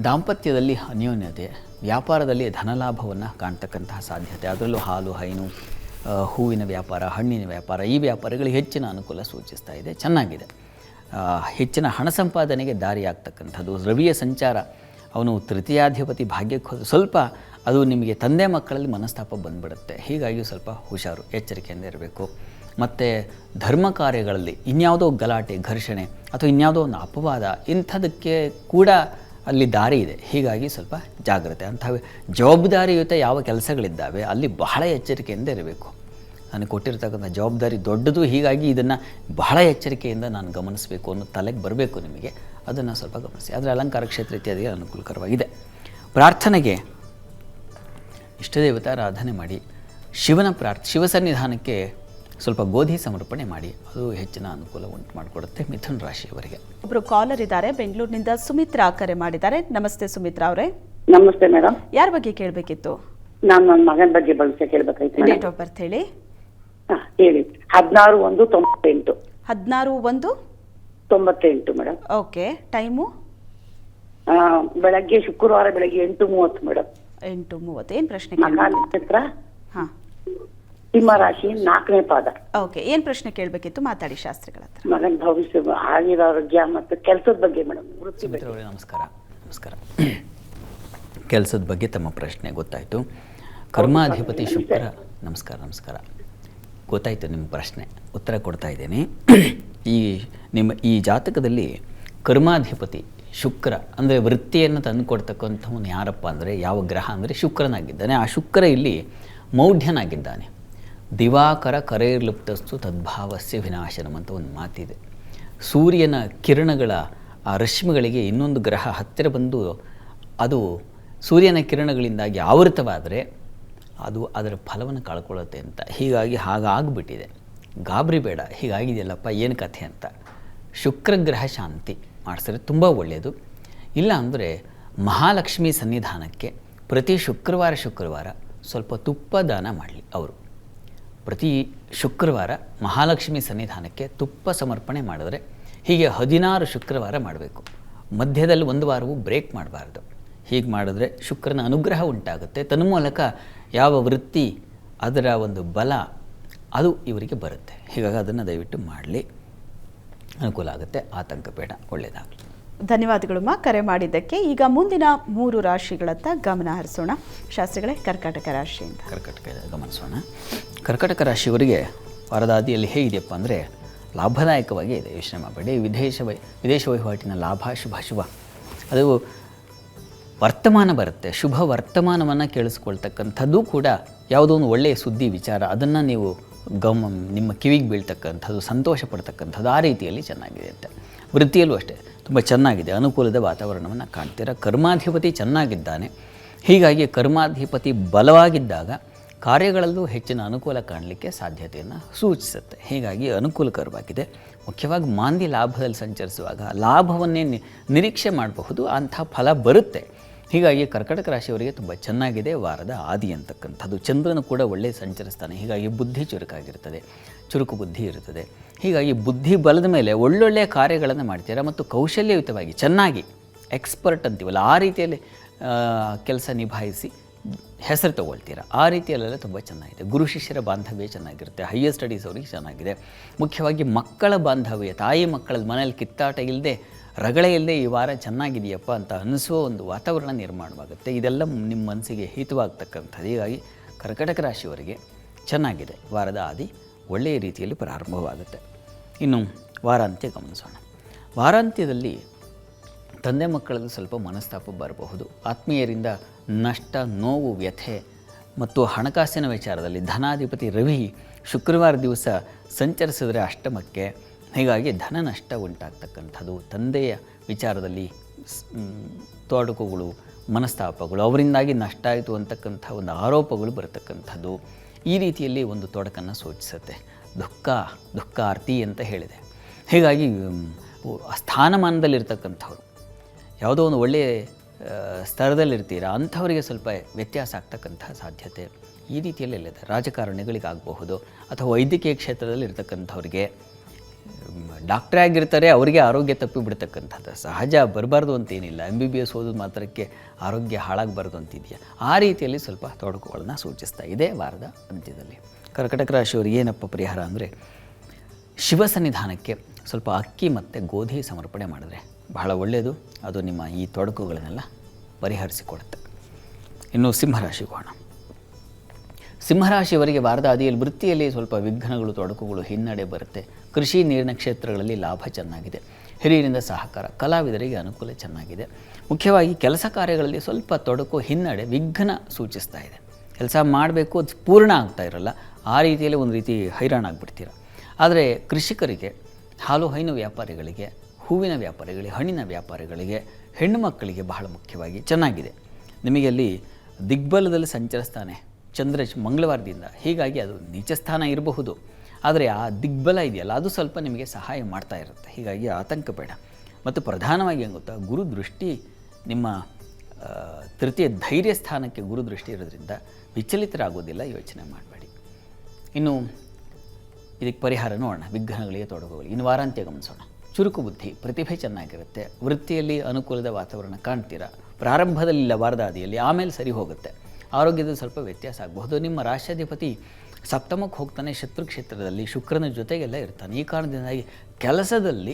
ದಾಂಪತ್ಯದಲ್ಲಿ ಅನ್ಯೋನ್ಯತೆ, ವ್ಯಾಪಾರದಲ್ಲಿ ಧನಲಾಭವನ್ನು ಕಾಣ್ತಕ್ಕಂತಹ ಸಾಧ್ಯತೆ, ಅದರಲ್ಲೂ ಹಾಲು ಹೈನು, ಹೂವಿನ ವ್ಯಾಪಾರ, ಹಣ್ಣಿನ ವ್ಯಾಪಾರ, ಈ ವ್ಯಾಪಾರಗಳಿಗೆ ಹೆಚ್ಚಿನ ಅನುಕೂಲ ಸೂಚಿಸ್ತಾ ಇದೆ, ಚೆನ್ನಾಗಿದೆ. ಹೆಚ್ಚಿನ ಹಣ ಸಂಪಾದನೆಗೆ ದಾರಿಯಾಗ್ತಕ್ಕಂಥದ್ದು. ರವಿಯ ಸಂಚಾರ, ಅವನು ತೃತೀಯಾಧಿಪತಿ ಭಾಗ್ಯಕ್ಕೆ ಹೋದ ಸ್ವಲ್ಪ ಅದು ನಿಮಗೆ ತಂದೆ ಮಕ್ಕಳಲ್ಲಿ ಮನಸ್ತಾಪ ಬಂದುಬಿಡುತ್ತೆ, ಹೀಗಾಗಿ ಸ್ವಲ್ಪ ಹುಷಾರು, ಎಚ್ಚರಿಕೆಯಿಂದ ಇರಬೇಕು. ಮತ್ತು ಧರ್ಮ ಕಾರ್ಯಗಳಲ್ಲಿ ಇನ್ಯಾವುದೋ ಗಲಾಟೆ, ಘರ್ಷಣೆ ಅಥವಾ ಇನ್ಯಾವುದೋ ಒಂದು ಅಪವಾದ, ಇಂಥದಕ್ಕೆ ಕೂಡ ಅಲ್ಲಿ ದಾರಿ ಇದೆ, ಹೀಗಾಗಿ ಸ್ವಲ್ಪ ಜಾಗ್ರತೆ. ಅಂಥ ಜವಾಬ್ದಾರಿಯುತ ಯಾವ ಕೆಲಸಗಳಿದ್ದಾವೆ ಅಲ್ಲಿ ಬಹಳ ಎಚ್ಚರಿಕೆಯಿಂದ ಇರಬೇಕು. ನನಗೆ ಕೊಟ್ಟಿರ್ತಕ್ಕಂಥ ಜವಾಬ್ದಾರಿ ದೊಡ್ಡದು, ಹೀಗಾಗಿ ಇದನ್ನು ಬಹಳ ಎಚ್ಚರಿಕೆಯಿಂದ ನಾನು ಗಮನಿಸಬೇಕು ಅನ್ನೋ ತಲೆಗೆ ಬರಬೇಕು ನಿಮಗೆ, ಅದನ್ನು ಸ್ವಲ್ಪ ಗಮನಿಸಿ. ಆದರೆ ಅಲಂಕಾರ ಕ್ಷೇತ್ರ ಇತ್ಯಾದಿಗೆ ಅನುಕೂಲಕರವಾಗಿದೆ. ಪ್ರಾರ್ಥನೆಗೆ ಇಷ್ಟದೇವತಾರಾಧನೆ ಮಾಡಿ, ಶಿವ ಸನ್ನಿಧಾನಕ್ಕೆ ಸ್ವಲ್ಪ ಗೋಧಿ ಸಮರ್ಪಣೆ ಮಾಡಿ, ಅದು ಹೆಚ್ಚಿನ ಅನುಕೂಲ ಉಂಟು ಮಾಡಿಕೊಡುತ್ತೆ ಮಿಥುನ ರಾಶಿಯವರಿಗೆ. ಒಬ್ಬರು ಕಾಲರ್ ಇದ್ದಾರೆ, ಬೆಂಗಳೂರಿನಿಂದ ಸುಮಿತ್ರಾ ಕರೆ ಮಾಡಿದ್ದಾರೆ. ನಮಸ್ತೆ ಸುಮಿತ್ರಾ ಅವರೇ. ನಮಸ್ತೆ ಮೇಡಮ್. ಯಾರ ಬಗ್ಗೆ ಕೇಳಬೇಕಿತ್ತು? ನಾನು ನನ್ನ ಮಗನ ಬಗ್ಗೆ ಭವಿಷ್ಯ ಕೇಳಬೇಕಾಯ್ತು. ಡೇಟ್ ಆಫ್ ಬರ್ತ್ ಹೇಳಿ. ಹೇಳಿ. 16/1/98. 16/1/98 ಮೇಡಮ್. ಓಕೆ. ಟೈಮು? ಬೆಳಗ್ಗೆ ಶುಕ್ರವಾರ ಬೆಳಗ್ಗೆ 8:30 ಮೇಡಮ್. 8:30. ಏನ್ ಪ್ರಶ್ನೆ ಮಗ ನಕ್ಷತ್ರ ಹಾ, ಸಿಂಹ ರಾಶಿ 4ನೇ ಪಾದ. ಓಕೆ. ಏನ್ ಪ್ರಶ್ನೆ ಕೇಳಬೇಕಿತ್ತು? ಮಾತಾಡಿ ಶಾಸ್ತ್ರಿಗಳ ಹತ್ರ. ಮಗನ ಭವಿಷ್ಯ, ಆರೋಗ್ಯ ಮತ್ತು ಕೆಲಸದ ಬಗ್ಗೆ ಮೇಡಮ್. ವೃತ್ತಿ ಬಗ್ಗೆ. ನಮಸ್ಕಾರ. ಕೆಲಸದ ಬಗ್ಗೆ ತಮ್ಮ ಪ್ರಶ್ನೆ ಗೊತ್ತಾಯಿತು. ಕರ್ಮಾಧಿಪತಿ ಶುಕ್ರ. ನಮಸ್ಕಾರ. ಗೊತ್ತಾಯಿತು ನಿಮ್ಮ ಪ್ರಶ್ನೆ, ಉತ್ತರ ಕೊಡ್ತಾ ಇದ್ದೇನೆ. ಈ ಜಾತಕದಲ್ಲಿ ಕರ್ಮಾಧಿಪತಿ ಶುಕ್ರ ಅಂದರೆ ವೃತ್ತಿಯನ್ನು ತಂದುಕೊಡ್ತಕ್ಕಂಥವನು ಯಾರಪ್ಪ ಅಂದರೆ, ಯಾವ ಗ್ರಹ ಅಂದರೆ ಶುಕ್ರನಾಗಿದ್ದಾನೆ. ಆ ಶುಕ್ರ ಇಲ್ಲಿ ಮೌಢ್ಯನಾಗಿದ್ದಾನೆ. ದಿವಾಕರ ಕರೇರ್ಲುಪ್ತಸ್ತು ತದ್ಭಾವಸ್ಯ ವಿನಾಶನಂ ಅಂತ ಒಂದು ಮಾತಿದೆ. ಸೂರ್ಯನ ಕಿರಣಗಳ ಆ ರಶ್ಮಿಗಳಿಗೆ ಇನ್ನೊಂದು ಗ್ರಹ ಹತ್ತಿರ ಬಂದು ಅದು ಸೂರ್ಯನ ಕಿರಣಗಳಿಂದಾಗಿ ಆವೃತವಾದರೆ ಅದು ಅದರ ಫಲವನ್ನು ಕಳ್ಕೊಳ್ಳುತ್ತೆ ಅಂತ. ಹೀಗಾಗಿ ಹಾಗಾಗ್ಬಿಟ್ಟಿದೆ. ಗಾಬರಿ ಬೇಡ, ಹೀಗಾಗಿದೆಯಲ್ಲಪ್ಪ ಏನು ಕಥೆ ಅಂತ. ಶುಕ್ರಗ್ರಹ ಶಾಂತಿ ಮಾಡಿಸಿದ್ರೆ ತುಂಬ ಒಳ್ಳೆಯದು. ಇಲ್ಲ ಅಂದರೆ ಮಹಾಲಕ್ಷ್ಮಿ ಸನ್ನಿಧಾನಕ್ಕೆ ಪ್ರತಿ ಶುಕ್ರವಾರ ಸ್ವಲ್ಪ ತುಪ್ಪ ದಾನ ಮಾಡಲಿ. ಅವರು ಪ್ರತಿ ಶುಕ್ರವಾರ ಮಹಾಲಕ್ಷ್ಮಿ ಸನ್ನಿಧಾನಕ್ಕೆ ತುಪ್ಪ ಸಮರ್ಪಣೆ ಮಾಡಿದ್ರೆ, ಹೀಗೆ 16 ಶುಕ್ರವಾರ ಮಾಡಬೇಕು. ಮಧ್ಯದಲ್ಲಿ ಒಂದು ವಾರವೂ ಬ್ರೇಕ್ ಮಾಡಬಾರ್ದು. ಹೀಗೆ ಮಾಡಿದ್ರೆ ಶುಕ್ರನ ಅನುಗ್ರಹ ಉಂಟಾಗುತ್ತೆ. ತನ್ಮೂಲಕ ಯಾವ ವೃತ್ತಿ ಅದರ ಒಂದು ಬಲ ಅದು ಇವರಿಗೆ ಬರುತ್ತೆ. ಹೀಗಾಗಿ ಅದನ್ನು ದಯವಿಟ್ಟು ಮಾಡಲಿ, ಅನುಕೂಲ ಆಗುತ್ತೆ, ಆತಂಕ ಬೇಡ, ಒಳ್ಳೆಯದಾಗಲಿ. ಧನ್ಯವಾದಗಳು ಕರೆ ಮಾಡಿದ್ದಕ್ಕೆ. ಈಗ ಮುಂದಿನ 3 ರಾಶಿಗಳತ್ತ ಗಮನ ಹರಿಸೋಣ. ಶಾಸ್ತ್ರಿಗಳೇ, ಕರ್ಕಾಟಕ ರಾಶಿಯಿಂದ. ಗಮನಿಸೋಣ. ಕರ್ಕಾಟಕ ರಾಶಿಯವರಿಗೆ ವಾರದಾದಿಯಲ್ಲಿ ಹೇಗಿದೆಯಪ್ಪ ಅಂದರೆ ಲಾಭದಾಯಕವಾಗಿ ಇದೆ, ಯೋಚನೆ ಮಾಡಬೇಡಿ. ವಿದೇಶ ವಹಿವಾಟಿನ ಲಾಭ, ಶುಭ ಅದು ವರ್ತಮಾನ ಬರುತ್ತೆ. ಶುಭ ವರ್ತಮಾನವನ್ನು ಕೇಳಿಸ್ಕೊಳ್ತಕ್ಕಂಥದ್ದು ಕೂಡ ಯಾವುದೋ ಒಂದು ಒಳ್ಳೆಯ ಸುದ್ದಿ ವಿಚಾರ, ಅದನ್ನು ನೀವು ನಿಮ್ಮ ಕಿವಿಗೆ ಬೀಳ್ತಕ್ಕಂಥದ್ದು, ಸಂತೋಷ ಪಡ್ತಕ್ಕಂಥದ್ದು, ಆ ರೀತಿಯಲ್ಲಿ ಚೆನ್ನಾಗಿದೆ ಅಂತ. ವೃತ್ತಿಯಲ್ಲೂ ಅಷ್ಟೇ ತುಂಬ ಚೆನ್ನಾಗಿದೆ, ಅನುಕೂಲದ ವಾತಾವರಣವನ್ನು ಕಾಣ್ತೀರ. ಕರ್ಮಾಧಿಪತಿ ಚೆನ್ನಾಗಿದ್ದಾನೆ. ಹೀಗಾಗಿ ಕರ್ಮಾಧಿಪತಿ ಬಲವಾಗಿದ್ದಾಗ ಕಾರ್ಯಗಳಲ್ಲೂ ಹೆಚ್ಚಿನ ಅನುಕೂಲ ಕಾಣಲಿಕ್ಕೆ ಸಾಧ್ಯತೆಯನ್ನು ಸೂಚಿಸುತ್ತೆ. ಹೀಗಾಗಿ ಅನುಕೂಲಕರವಾಗಿದೆ. ಮುಖ್ಯವಾಗಿ ಮಾಂದಿ ಲಾಭದಲ್ಲಿ ಸಂಚರಿಸುವಾಗ ಲಾಭವನ್ನೇ ನಿರೀಕ್ಷೆ ಮಾಡಬಹುದು, ಅಂಥ ಫಲ ಬರುತ್ತೆ. ಹೀಗಾಗಿ ಕರ್ಕಾಟಕ ರಾಶಿಯವರಿಗೆ ತುಂಬ ಚೆನ್ನಾಗಿದೆ ವಾರದ ಆದಿ ಅಂತಕ್ಕಂಥದ್ದು. ಚಂದ್ರನು ಕೂಡ ಒಳ್ಳೆಯ ಸಂಚರಿಸ್ತಾನೆ. ಹೀಗಾಗಿ ಬುದ್ಧಿ ಚುರುಕಾಗಿರ್ತದೆ, ಚುರುಕು ಬುದ್ಧಿ ಇರುತ್ತದೆ. ಹೀಗಾಗಿ ಬುದ್ಧಿ ಬಲದ ಮೇಲೆ ಒಳ್ಳೊಳ್ಳೆಯ ಕಾರ್ಯಗಳನ್ನು ಮಾಡ್ತೀರಾ ಮತ್ತು ಕೌಶಲ್ಯಯುತವಾಗಿ ಚೆನ್ನಾಗಿ ಎಕ್ಸ್ಪರ್ಟ್ ಅಂತೀವಲ್ಲ ಆ ರೀತಿಯಲ್ಲಿ ಕೆಲಸ ನಿಭಾಯಿಸಿ ಹೆಸರು ತಗೊಳ್ತೀರಾ. ಆ ರೀತಿಯಲ್ಲೆಲ್ಲ ತುಂಬ ಚೆನ್ನಾಗಿದೆ. ಗುರು ಶಿಷ್ಯರ ಬಾಂಧವ್ಯ ಚೆನ್ನಾಗಿರುತ್ತೆ. ಹೈಯರ್ ಸ್ಟಡೀಸ್ ಅವರಿಗೆ ಚೆನ್ನಾಗಿದೆ. ಮುಖ್ಯವಾಗಿ ಮಕ್ಕಳ ಬಾಂಧವ್ಯ, ತಾಯಿ ಮಕ್ಕಳ ಮನೇಲಿ ಕಿತ್ತಾಟ ಇಲ್ಲದೆ, ರಗಳೆ ಇಲ್ಲದೆ ಈ ವಾರ ಚೆನ್ನಾಗಿದೆಯಪ್ಪ ಅಂತ ಅನಿಸುವ ಒಂದು ವಾತಾವರಣ ನಿರ್ಮಾಣವಾಗುತ್ತೆ. ಇದೆಲ್ಲ ನಿಮ್ಮ ಮನಸ್ಸಿಗೆ ಹಿತವಾಗ್ತಕ್ಕಂಥದ್ದು. ಹೀಗಾಗಿ ಕರ್ಕಾಟಕ ರಾಶಿಯವರಿಗೆ ಚೆನ್ನಾಗಿದೆ. ವಾರದ ಆದಿ ಒಳ್ಳೆಯ ರೀತಿಯಲ್ಲಿ ಪ್ರಾರಂಭವಾಗುತ್ತೆ. ಇನ್ನು ವಾರಾಂತ್ಯ ಗಮನಿಸೋಣ. ವಾರಾಂತ್ಯದಲ್ಲಿ ತಂದೆ ಮಕ್ಕಳಲ್ಲಿ ಸ್ವಲ್ಪ ಮನಸ್ತಾಪ ಬರಬಹುದು. ಆತ್ಮೀಯರಿಂದ ನಷ್ಟ, ನೋವು, ವ್ಯಥೆ ಮತ್ತು ಹಣಕಾಸಿನ ವಿಚಾರದಲ್ಲಿ ಧನಾಧಿಪತಿ ರವಿ ಶುಕ್ರವಾರ ದಿವಸ ಸಂಚರಿಸಿದರೆ ಅಷ್ಟಮಕ್ಕೆ, ಹೀಗಾಗಿ ಧನ ನಷ್ಟ ಉಂಟಾಗ್ತಕ್ಕಂಥದ್ದು. ತಂದೆಯ ವಿಚಾರದಲ್ಲಿ ತೊಡಕುಗಳು, ಮನಸ್ತಾಪಗಳು, ಅವರಿಂದಾಗಿ ನಷ್ಟ ಆಯಿತು ಅಂತಕ್ಕಂಥ ಒಂದು ಆರೋಪಗಳು ಬರತಕ್ಕಂಥದ್ದು. ಈ ರೀತಿಯಲ್ಲಿ ಒಂದು ತೊಡಕನ್ನು ಸೂಚಿಸುತ್ತೆ. ದುಃಖಾರ್ತಿ ಅಂತ ಹೇಳಿದೆ. ಹೀಗಾಗಿ ಸ್ಥಾನಮಾನದಲ್ಲಿರ್ತಕ್ಕಂಥವ್ರು ಯಾವುದೋ ಒಂದು ಒಳ್ಳೆಯ ಸ್ತರದಲ್ಲಿರ್ತೀರ ಅಂಥವರಿಗೆ ಸ್ವಲ್ಪ ವ್ಯತ್ಯಾಸ ಆಗ್ತಕ್ಕಂತಹ ಸಾಧ್ಯತೆ ಈ ರೀತಿಯಲ್ಲಿ ಇದೆ. ರಾಜಕಾರಣಿಗಳಿಗಾಗಬಹುದು ಅಥವಾ ವೈದ್ಯಕೀಯ ಕ್ಷೇತ್ರದಲ್ಲಿ ಇರ್ತಕ್ಕಂಥವ್ರಿಗೆ, ಡಾಕ್ಟ್ರೇ ಆಗಿರ್ತಾರೆ, ಅವರಿಗೆ ಆರೋಗ್ಯ ತಪ್ಪಿ ಬಿಡ್ತಕ್ಕಂಥದ್ದು ಸಹಜ, ಬರಬಾರ್ದು ಅಂತೇನಿಲ್ಲ. MBBS ಓದೋದು ಮಾತ್ರಕ್ಕೆ ಆರೋಗ್ಯ ಹಾಳಾಗಬಾರ್ದು ಅಂತಿದೆಯಾ, ಆ ರೀತಿಯಲ್ಲಿ ಸ್ವಲ್ಪ ತೊಡಕುಗಳನ್ನು ಸೂಚಿಸ್ತಾ ಇದೆ ವಾರದ ಅಂತ್ಯದಲ್ಲಿ. ಕರ್ಕಟಕ ರಾಶಿಯವರಿಗೆ ಏನಪ್ಪ ಪರಿಹಾರ ಅಂದರೆ, ಶಿವ ಸನ್ನಿಧಾನಕ್ಕೆ ಸ್ವಲ್ಪ ಅಕ್ಕಿ ಮತ್ತು ಗೋಧಿ ಸಮರ್ಪಣೆ ಮಾಡಿದ್ರೆ ಬಹಳ ಒಳ್ಳೆಯದು. ಅದು ನಿಮ್ಮ ಈ ತೊಡಕುಗಳನ್ನೆಲ್ಲ ಪರಿಹರಿಸಿಕೊಡುತ್ತೆ. ಇನ್ನು ಸಿಂಹರಾಶಿಗೆ ಹೋಗೋಣ. ಸಿಂಹರಾಶಿಯವರಿಗೆ ವಾರದ ಆದಿಯಲ್ಲಿ ವೃತ್ತಿಯಲ್ಲಿ ಸ್ವಲ್ಪ ವಿಘ್ನಗಳು, ತೊಡಕುಗಳು, ಹಿನ್ನಡೆ ಬರುತ್ತೆ. ಕೃಷಿ, ನೀರಿನ ಕ್ಷೇತ್ರಗಳಲ್ಲಿ ಲಾಭ ಚೆನ್ನಾಗಿದೆ. ಹಿರಿಯರಿಂದ ಸಹಕಾರ, ಕಲಾವಿದರಿಗೆ ಅನುಕೂಲ ಚೆನ್ನಾಗಿದೆ. ಮುಖ್ಯವಾಗಿ ಕೆಲಸ ಕಾರ್ಯಗಳಲ್ಲಿ ಸ್ವಲ್ಪ ತೊಡಕು, ಹಿನ್ನಡೆ, ವಿಘ್ನ ಸೂಚಿಸ್ತಾ ಇದೆ. ಕೆಲಸ ಮಾಡಬೇಕು, ಅದು ಪೂರ್ಣ ಆಗ್ತಾ ಇರಲ್ಲ, ಆ ರೀತಿಯಲ್ಲಿ ಒಂದು ರೀತಿ ಹೈರಾಣಾಗ್ಬಿಡ್ತೀರ. ಆದರೆ ಕೃಷಿಕರಿಗೆ, ಹಾಲು ಹೈನು ವ್ಯಾಪಾರಿಗಳಿಗೆ, ಹೂವಿನ ವ್ಯಾಪಾರಿಗಳಿಗೆ, ಹಣ್ಣಿನ ವ್ಯಾಪಾರಿಗಳಿಗೆ, ಹೆಣ್ಣು ಮಕ್ಕಳಿಗೆ ಬಹಳ ಮುಖ್ಯವಾಗಿ ಚೆನ್ನಾಗಿದೆ. ನಿಮಗೆ ಅಲ್ಲಿ ದಿಗ್ಬಲದಲ್ಲಿ ಸಂಚರಿಸ್ತಾನೆ ಚಂದ್ರ ಮಂಗಳವಾರದಿಂದ, ಹೀಗಾಗಿ ಅದು ನೀಚ ಸ್ಥಾನ ಇರಬಹುದು, ಆದರೆ ಆ ದಿಗ್ಬಲ ಇದೆಯಲ್ಲ ಅದು ಸ್ವಲ್ಪ ನಿಮಗೆ ಸಹಾಯ ಮಾಡ್ತಾ ಇರುತ್ತೆ. ಹೀಗಾಗಿ ಆತಂಕ ಬೇಡ. ಮತ್ತು ಪ್ರಧಾನವಾಗಿ ಏನು ಗೊತ್ತಾ, ಗುರುದೃಷ್ಟಿ ನಿಮ್ಮ ತೃತೀಯ ಧೈರ್ಯ ಸ್ಥಾನಕ್ಕೆ ಗುರುದೃಷ್ಟಿ ಇರೋದ್ರಿಂದ ವಿಚಲಿತರಾಗೋದಿಲ್ಲ, ಯೋಚನೆ ಮಾಡಬೇಡಿ. ಇನ್ನು ಇದಕ್ಕೆ ಪರಿಹಾರ ನೋಡೋಣ. ವಿಘ್ನಗಳಿಗೆ, ತೊಡಕುಗಳಿಗೆ ಇನ್ನು ವಾರಾಂತ್ಯ ಗಮನಿಸೋಣ. ಚುರುಕು ಬುದ್ಧಿ, ಪ್ರತಿಭೆ ಚೆನ್ನಾಗಿರುತ್ತೆ. ವೃತ್ತಿಯಲ್ಲಿ ಅನುಕೂಲದ ವಾತಾವರಣ ಕಾಣ್ತೀರಾ. ಪ್ರಾರಂಭದಲ್ಲಿ ವಾರದ ಆದಿಯಲ್ಲಿ, ಆಮೇಲೆ ಸರಿ ಹೋಗುತ್ತೆ. ಆರೋಗ್ಯದ ಸ್ವಲ್ಪ ವ್ಯತ್ಯಾಸ ಆಗಬಹುದು. ನಿಮ್ಮ ರಾಷ್ಟ್ರಾಧಿಪತಿ ಸಪ್ತಮಕ್ಕೆ ಹೋಗ್ತಾನೆ, ಶತ್ರು ಕ್ಷೇತ್ರದಲ್ಲಿ ಶುಕ್ರನ ಜೊತೆಗೆಲ್ಲ ಇರ್ತಾನೆ. ಈ ಕಾರಣದಿಂದಾಗಿ ಕೆಲಸದಲ್ಲಿ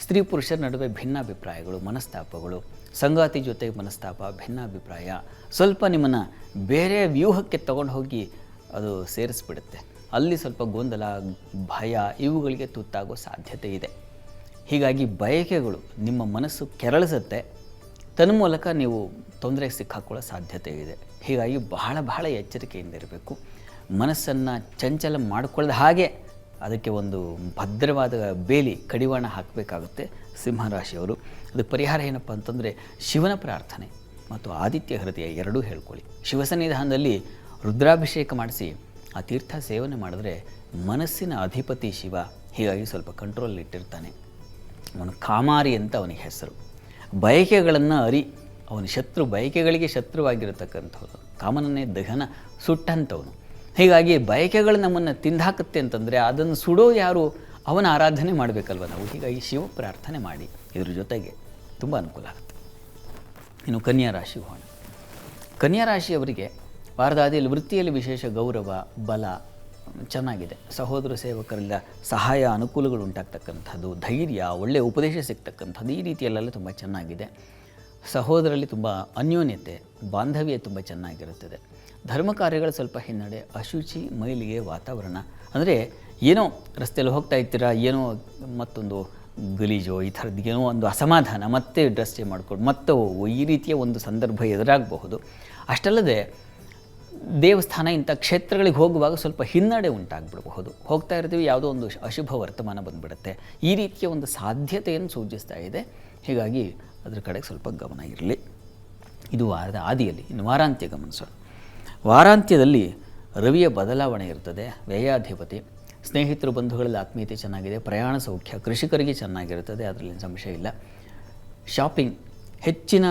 ಸ್ತ್ರೀ ಪುರುಷರ ನಡುವೆ ಭಿನ್ನಾಭಿಪ್ರಾಯಗಳು, ಮನಸ್ತಾಪಗಳು, ಸಂಗಾತಿ ಜೊತೆಗೆ ಮನಸ್ತಾಪ, ಭಿನ್ನಾಭಿಪ್ರಾಯ ಸ್ವಲ್ಪ ನಿಮ್ಮನ್ನು ಬೇರೆ ವ್ಯೂಹಕ್ಕೆ ತಗೊಂಡು ಹೋಗಿ ಅದು ಸೇರಿಸ್ಬಿಡುತ್ತೆ. ಅಲ್ಲಿ ಸ್ವಲ್ಪ ಗೊಂದಲ, ಭಯ ಇವುಗಳಿಗೆ ತುತ್ತಾಗೋ ಸಾಧ್ಯತೆ ಇದೆ. ಹೀಗಾಗಿ ಬಯಕೆಗಳು ನಿಮ್ಮ ಮನಸ್ಸು ಕೆರಳಿಸುತ್ತೆ, ತನ್ಮೂಲಕ ನೀವು ತೊಂದರೆಗೆ ಸಿಕ್ಕಾಕೊಳ್ಳೋ ಸಾಧ್ಯತೆ ಇದೆ. ಹೀಗಾಗಿ ಬಹಳ ಎಚ್ಚರಿಕೆಯಿಂದ ಇರಬೇಕು. ಮನಸ್ಸನ್ನು ಚಂಚಲ ಮಾಡಿಕೊಳ್ಳದ ಹಾಗೆ ಅದಕ್ಕೆ ಒಂದು ಭದ್ರವಾದ ಬೇಲಿ, ಕಡಿವಾಣ ಹಾಕಬೇಕಾಗುತ್ತೆ ಸಿಂಹರಾಶಿಯವರು. ಅದಕ್ಕೆ ಪರಿಹಾರ ಏನಪ್ಪ ಅಂತಂದರೆ, ಶಿವನ ಪ್ರಾರ್ಥನೆ ಮತ್ತು ಆದಿತ್ಯ ಹೃದಯ ಎರಡೂ ಹೇಳ್ಕೊಳ್ಳಿ. ಶಿವಸನ್ನಿಧಾನದಲ್ಲಿ ರುದ್ರಾಭಿಷೇಕ ಮಾಡಿಸಿ ಆ ತೀರ್ಥ ಸೇವನೆ ಮಾಡಿದ್ರೆ ಮನಸ್ಸಿನ ಅಧಿಪತಿ ಶಿವ, ಹೀಗಾಗಿ ಸ್ವಲ್ಪ ಕಂಟ್ರೋಲ್ ಇಟ್ಟಿರ್ತಾನೆ. ಅವನು ಕಾಮಾರಿ ಅಂತ ಅವನಿಗೆ ಹೆಸರು. ಬಯಕೆಗಳನ್ನು ಅವನ ಶತ್ರು, ಬಯಕೆಗಳಿಗೆ ಶತ್ರುವಾಗಿರತಕ್ಕಂಥವನು, ಕಾಮನನ್ನೇ ದಹನ ಸುಟ್ಟಂಥವನು. ಹೀಗಾಗಿ ಬಯಕೆಗಳು ನಮ್ಮನ್ನು ತಿಂದಾಕುತ್ತೆ ಅಂತಂದರೆ ಅದನ್ನು ಸುಡೋ ಯಾರು, ಅವನ ಆರಾಧನೆ ಮಾಡಬೇಕಲ್ವ ನಾವು. ಹೀಗಾಗಿ ಶಿವ ಪ್ರಾರ್ಥನೆ ಮಾಡಿ, ಇದ್ರ ಜೊತೆಗೆ ತುಂಬ ಅನುಕೂಲ ಆಗುತ್ತೆ. ಇನ್ನು ಕನ್ಯಾ ರಾಶಿ ಹೋಗೋಣ. ಕನ್ಯಾ ರಾಶಿಯವರಿಗೆ ವಾರದಾದಿಯಲ್ಲಿ ವೃತ್ತಿಯಲ್ಲಿ ವಿಶೇಷ ಗೌರವ, ಬಲ ಚೆನ್ನಾಗಿದೆ. ಸಹೋದರ ಸೇವಕರಿಂದ ಸಹಾಯ, ಅನುಕೂಲಗಳು ಉಂಟಾಗ್ತಕ್ಕಂಥದ್ದು, ಧೈರ್ಯ, ಒಳ್ಳೆಯ ಉಪದೇಶ ಸಿಗ್ತಕ್ಕಂಥದ್ದು, ಈ ರೀತಿಯಲ್ಲೆಲ್ಲ ತುಂಬ ಚೆನ್ನಾಗಿದೆ. ಸಹೋದರಲ್ಲಿ ತುಂಬ ಅನ್ಯೋನ್ಯತೆ, ಬಾಂಧವ್ಯ ತುಂಬ ಚೆನ್ನಾಗಿರುತ್ತದೆ. ಧರ್ಮ ಕಾರ್ಯಗಳು ಸ್ವಲ್ಪ ಹಿನ್ನಡೆ, ಅಶುಚಿ, ಮೈಲಿಗೆ ವಾತಾವರಣ, ಅಂದರೆ ಏನೋ ರಸ್ತೆಯಲ್ಲಿ ಹೋಗ್ತಾ ಇರ್ತೀರ, ಏನೋ ಮತ್ತೊಂದು ಗಲೀಜೋ ಈ ಥರದ್ದು ಏನೋ ಒಂದು ಅಸಮಾಧಾನ, ಮತ್ತೆ ಡ್ರೆಸ್ ಚೇಂಜ್ ಮಾಡ್ಕೊಂಡು ಮತ್ತೆ ಈ ರೀತಿಯ ಒಂದು ಸಂದರ್ಭ ಎದುರಾಗಬಹುದು. ಅಷ್ಟಲ್ಲದೆ ದೇವಸ್ಥಾನ ಇಂಥ ಕ್ಷೇತ್ರಗಳಿಗೆ ಹೋಗುವಾಗ ಸ್ವಲ್ಪ ಹಿನ್ನಡೆ ಉಂಟಾಗ್ಬಿಡಬಹುದು. ಹೋಗ್ತಾ ಇರ್ತೀವಿ, ಯಾವುದೋ ಒಂದು ಅಶುಭ ವರ್ತಮಾನ ಬಂದುಬಿಡುತ್ತೆ. ಈ ರೀತಿಯ ಒಂದು ಸಾಧ್ಯತೆಯನ್ನು ಸೂಚಿಸ್ತಾ ಇದೆ. ಹೀಗಾಗಿ ಅದರ ಕಡೆಗೆ ಸ್ವಲ್ಪ ಗಮನ ಇರಲಿ. ಇದು ವಾರದ ಆದಿಯಲ್ಲಿ. ಇನ್ನು ವಾರಾಂತ್ಯ ಗಮನಿಸೋಣ. ವಾರಾಂತ್ಯದಲ್ಲಿ ರವಿಯ ಬದಲಾವಣೆ ಇರ್ತದೆ. ವ್ಯಯಾಧಿಪತಿ, ಸ್ನೇಹಿತರು, ಬಂಧುಗಳಲ್ಲಿ ಆತ್ಮೀಯತೆ ಚೆನ್ನಾಗಿದೆ. ಪ್ರಯಾಣ ಸೌಖ್ಯ, ಕೃಷಿಕರಿಗೆ ಚೆನ್ನಾಗಿರುತ್ತದೆ, ಅದರಲ್ಲಿ ಸಂಶಯ ಇಲ್ಲ. ಶಾಪಿಂಗ್, ಹೆಚ್ಚಿನ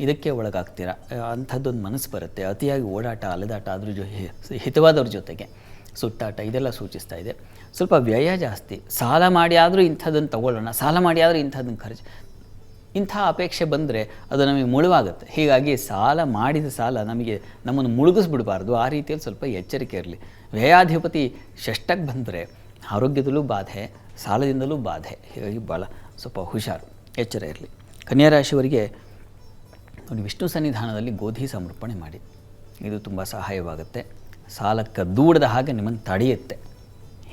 ಇದಕ್ಕೆ ಒಳಗಾಗ್ತೀರ ಅಂಥದ್ದೊಂದು ಮನಸ್ಸು ಬರುತ್ತೆ. ಅತಿಯಾಗಿ ಓಡಾಟ, ಅಲೆದಾಟ, ಅದ್ರ ಹಿತವಾದವ್ರ ಜೊತೆಗೆ ಸುಟ್ಟಾಟ ಇದೆಲ್ಲ ಸೂಚಿಸ್ತಾ ಇದೆ. ಸ್ವಲ್ಪ ವ್ಯಯ ಜಾಸ್ತಿ. ಸಾಲ ಮಾಡಿ ಆದರೂ ಇಂಥದ್ದನ್ನು ತಗೊಳ್ಳೋಣ, ಸಾಲ ಮಾಡಿ ಆದರೂ ಇಂಥದ್ದನ್ನು ಖರ್ಚು, ಇಂಥ ಅಪೇಕ್ಷೆ ಬಂದರೆ ಅದು ನಮಗೆ ಮುಳುವಾಗುತ್ತೆ. ಹೀಗಾಗಿ ಸಾಲ ಮಾಡಿದ ಸಾಲ ನಮ್ಮನ್ನು ಮುಳುಗಿಸ್ಬಿಡಬಾರ್ದು. ಆ ರೀತಿಯಲ್ಲಿ ಸ್ವಲ್ಪ ಎಚ್ಚರಿಕೆ ಇರಲಿ. ವ್ಯಯಾಧಿಪತಿ ಷಷ್ಟಕ್ಕೆ ಬಂದರೆ ಆರೋಗ್ಯದಲ್ಲೂ ಬಾಧೆ, ಸಾಲದಿಂದಲೂ ಬಾಧೆ. ಹೀಗಾಗಿ ಭಾಳ ಸ್ವಲ್ಪ ಹುಷಾರು, ಎಚ್ಚರ ಇರಲಿ. ಕನ್ಯಾ ರಾಶಿಯವರಿಗೆ ವಿಷ್ಣು ಸನ್ನಿಧಾನದಲ್ಲಿ ಗೋಧಿ ಸಮರ್ಪಣೆ ಮಾಡಿ, ಇದು ತುಂಬ ಸಹಾಯವಾಗುತ್ತೆ. ಸಾಲಕ್ಕೆ ದೂಡದ ಹಾಗೆ ನಿಮ್ಮನ್ನು ತಡೆಯುತ್ತೆ.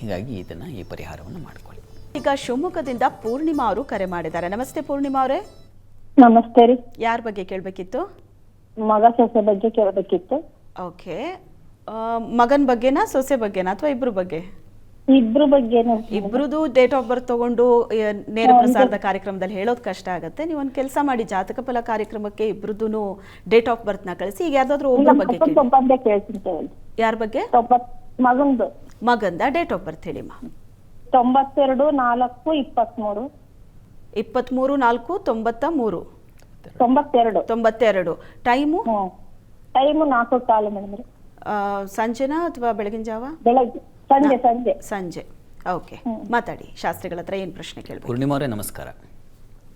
ಹೀಗಾಗಿ ಈ ಪರಿಹಾರವನ್ನು ಮಾಡಿಕೊಳ್ಳಿ. ಈಗ ಶಿವಮೊಗ್ಗದಿಂದ ಪೂರ್ಣಿಮಾ ಅವರು ಕರೆ ಮಾಡಿದ್ದಾರೆ. ನಮಸ್ತೆ ಪೂರ್ಣಿಮಾ ಅವರೇ. ನಮಸ್ತೆ ರೀ. ಯಾರ ಬಗ್ಗೆ ಕೇಳಬೇಕಿತ್ತು? ಮಗ ಸೊಸೆ ಬಗ್ಗೆ ಕೇಳಬೇಕಿತ್ತು. ಓಕೆ, ಮಗನ ಬಗ್ಗೆನಾ, ಸೊಸೆ ಬಗ್ಗೆನಾ, ಅಥವಾ ಇಬ್ರು ಬಗ್ಗೆ? ಇಬ್ರು ಬಗ್ಗೆ. ಇಬ್ರದ್ದು ಡೇಟ್ ಆಫ್ ಬರ್ತ್ ತಗೊಂಡು ನೇರ ಪ್ರಸಾರದ ಕಾರ್ಯಕ್ರಮದಲ್ಲಿ ಹೇಳೋದು ಕಷ್ಟ ಆಗುತ್ತೆ. ನೀವು ಒಂದು ಕೆಲಸ ಮಾಡಿ, ಜಾತಕ ಫಲ ಕಾರ್ಯಕ್ರಮಕ್ಕೆ ಇಬ್ರದ್ದು ಡೇಟ್ ಆಫ್ ಬರ್ತ್ ನ ಕಳಿಸಿ. ಈಗ ಯಾವ್ದಾದ್ರು ಒಬ್ಬರ ಬಗ್ಗೆ ಕೇಳ್ತೀನಿ. ಯಾರ ಬಗ್ಗೆ? ಮಗಂದು ಮಗಂದ. ಡೇಟ್ ಆಫ್ ಬರ್ತ್ ಹೇಳಿಮ್ಮ. 92/4/23. 23/4/93. 92. ಟೈಮು? Time 4:15 madam. ಸಂಜೆನಾ ಅಥವಾ ಬೆಳಗಿನ ಜಾವ? ಬೆಳಗ್ಗೆ. ಸಂಜೆ. ಓಕೆ, ಮಾತಾಡಿ ಶಾಸ್ತ್ರಿಗಳ ಹತ್ರ. ಏನು ಪ್ರಶ್ನೆ ಕೇಳಬೇಕು? ಪೂರ್ಣಿಮಾ ಅವರೇ ನಮಸ್ಕಾರ.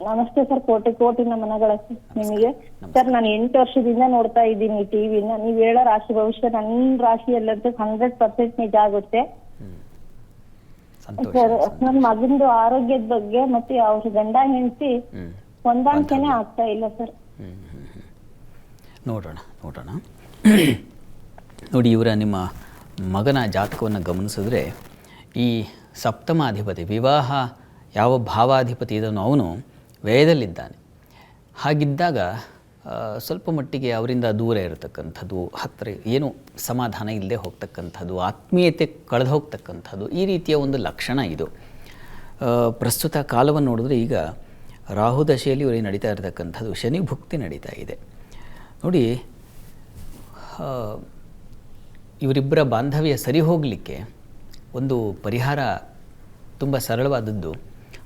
ನಮಸ್ತೆ ಸರ್. ಕೋಟಿ ನಮನಗಳ ನಿಮಗೆ ಸರ್. ನಾನು 8 ವರ್ಷದಿಂದ ನೋಡ್ತಾ ಇದ್ದೀನಿ ಟಿವಿನ. ನೀವ್ ಹೇಳೋ ರಾಶಿ ಭವಿಷ್ಯ ನನ್ನ ರಾಶಿಯಲ್ಲಂತೂ 100% ನಿಜ ಆಗುತ್ತೆ ಸರ್. ನನ್ನ ಮಗಂದು ಆರೋಗ್ಯದ ಬಗ್ಗೆ ಮತ್ತೆ ಅವ್ರ ಗಂಡ ಹೆಂಡತಿ ಹೊಂದಾಣಿಕೆನೆ ಆಗ್ತಾ ಇಲ್ಲ ಸರ್. ನೋಡೋಣ ನೋಡಿ, ಇವರ ನಿಮ್ಮ ಮಗನ ಜಾತಕವನ್ನು ಗಮನಿಸಿದ್ರೆ ಈ ಸಪ್ತಮಾಧಿಪತಿ, ವಿವಾಹ ಯಾವ ಭಾವಾಧಿಪತಿ ಇದನ್ನು ಅವನು ವ್ಯಯದಲ್ಲಿದ್ದಾನೆ. ಹಾಗಿದ್ದಾಗ ಸ್ವಲ್ಪ ಮಟ್ಟಿಗೆ ಅವರಿಂದ ದೂರ ಇರತಕ್ಕಂಥದ್ದು, ಹತ್ತಿರ ಏನು ಸಮಾಧಾನ ಇಲ್ಲದೆ ಹೋಗ್ತಕ್ಕಂಥದ್ದು, ಆತ್ಮೀಯತೆ ಕಳೆದು ಹೋಗ್ತಕ್ಕಂಥದ್ದು, ಈ ರೀತಿಯ ಒಂದು ಲಕ್ಷಣ ಇದು. ಪ್ರಸ್ತುತ ಕಾಲವನ್ನು ನೋಡಿದ್ರೆ ಈಗ ರಾಹು ದಶೆಯಲ್ಲಿ ಇವರಿಗೆ ನಡೀತಾ ಇರತಕ್ಕಂಥದ್ದು, ಶನಿ ಭುಕ್ತಿ ನಡೀತಾ ಇದೆ. ನೋಡಿ, ಇವರಿಬ್ಬರ ಬಾಂಧವ್ಯ ಸರಿ ಹೋಗಲಿಕ್ಕೆ ಒಂದು ಪರಿಹಾರ ತುಂಬ ಸರಳವಾದದ್ದು.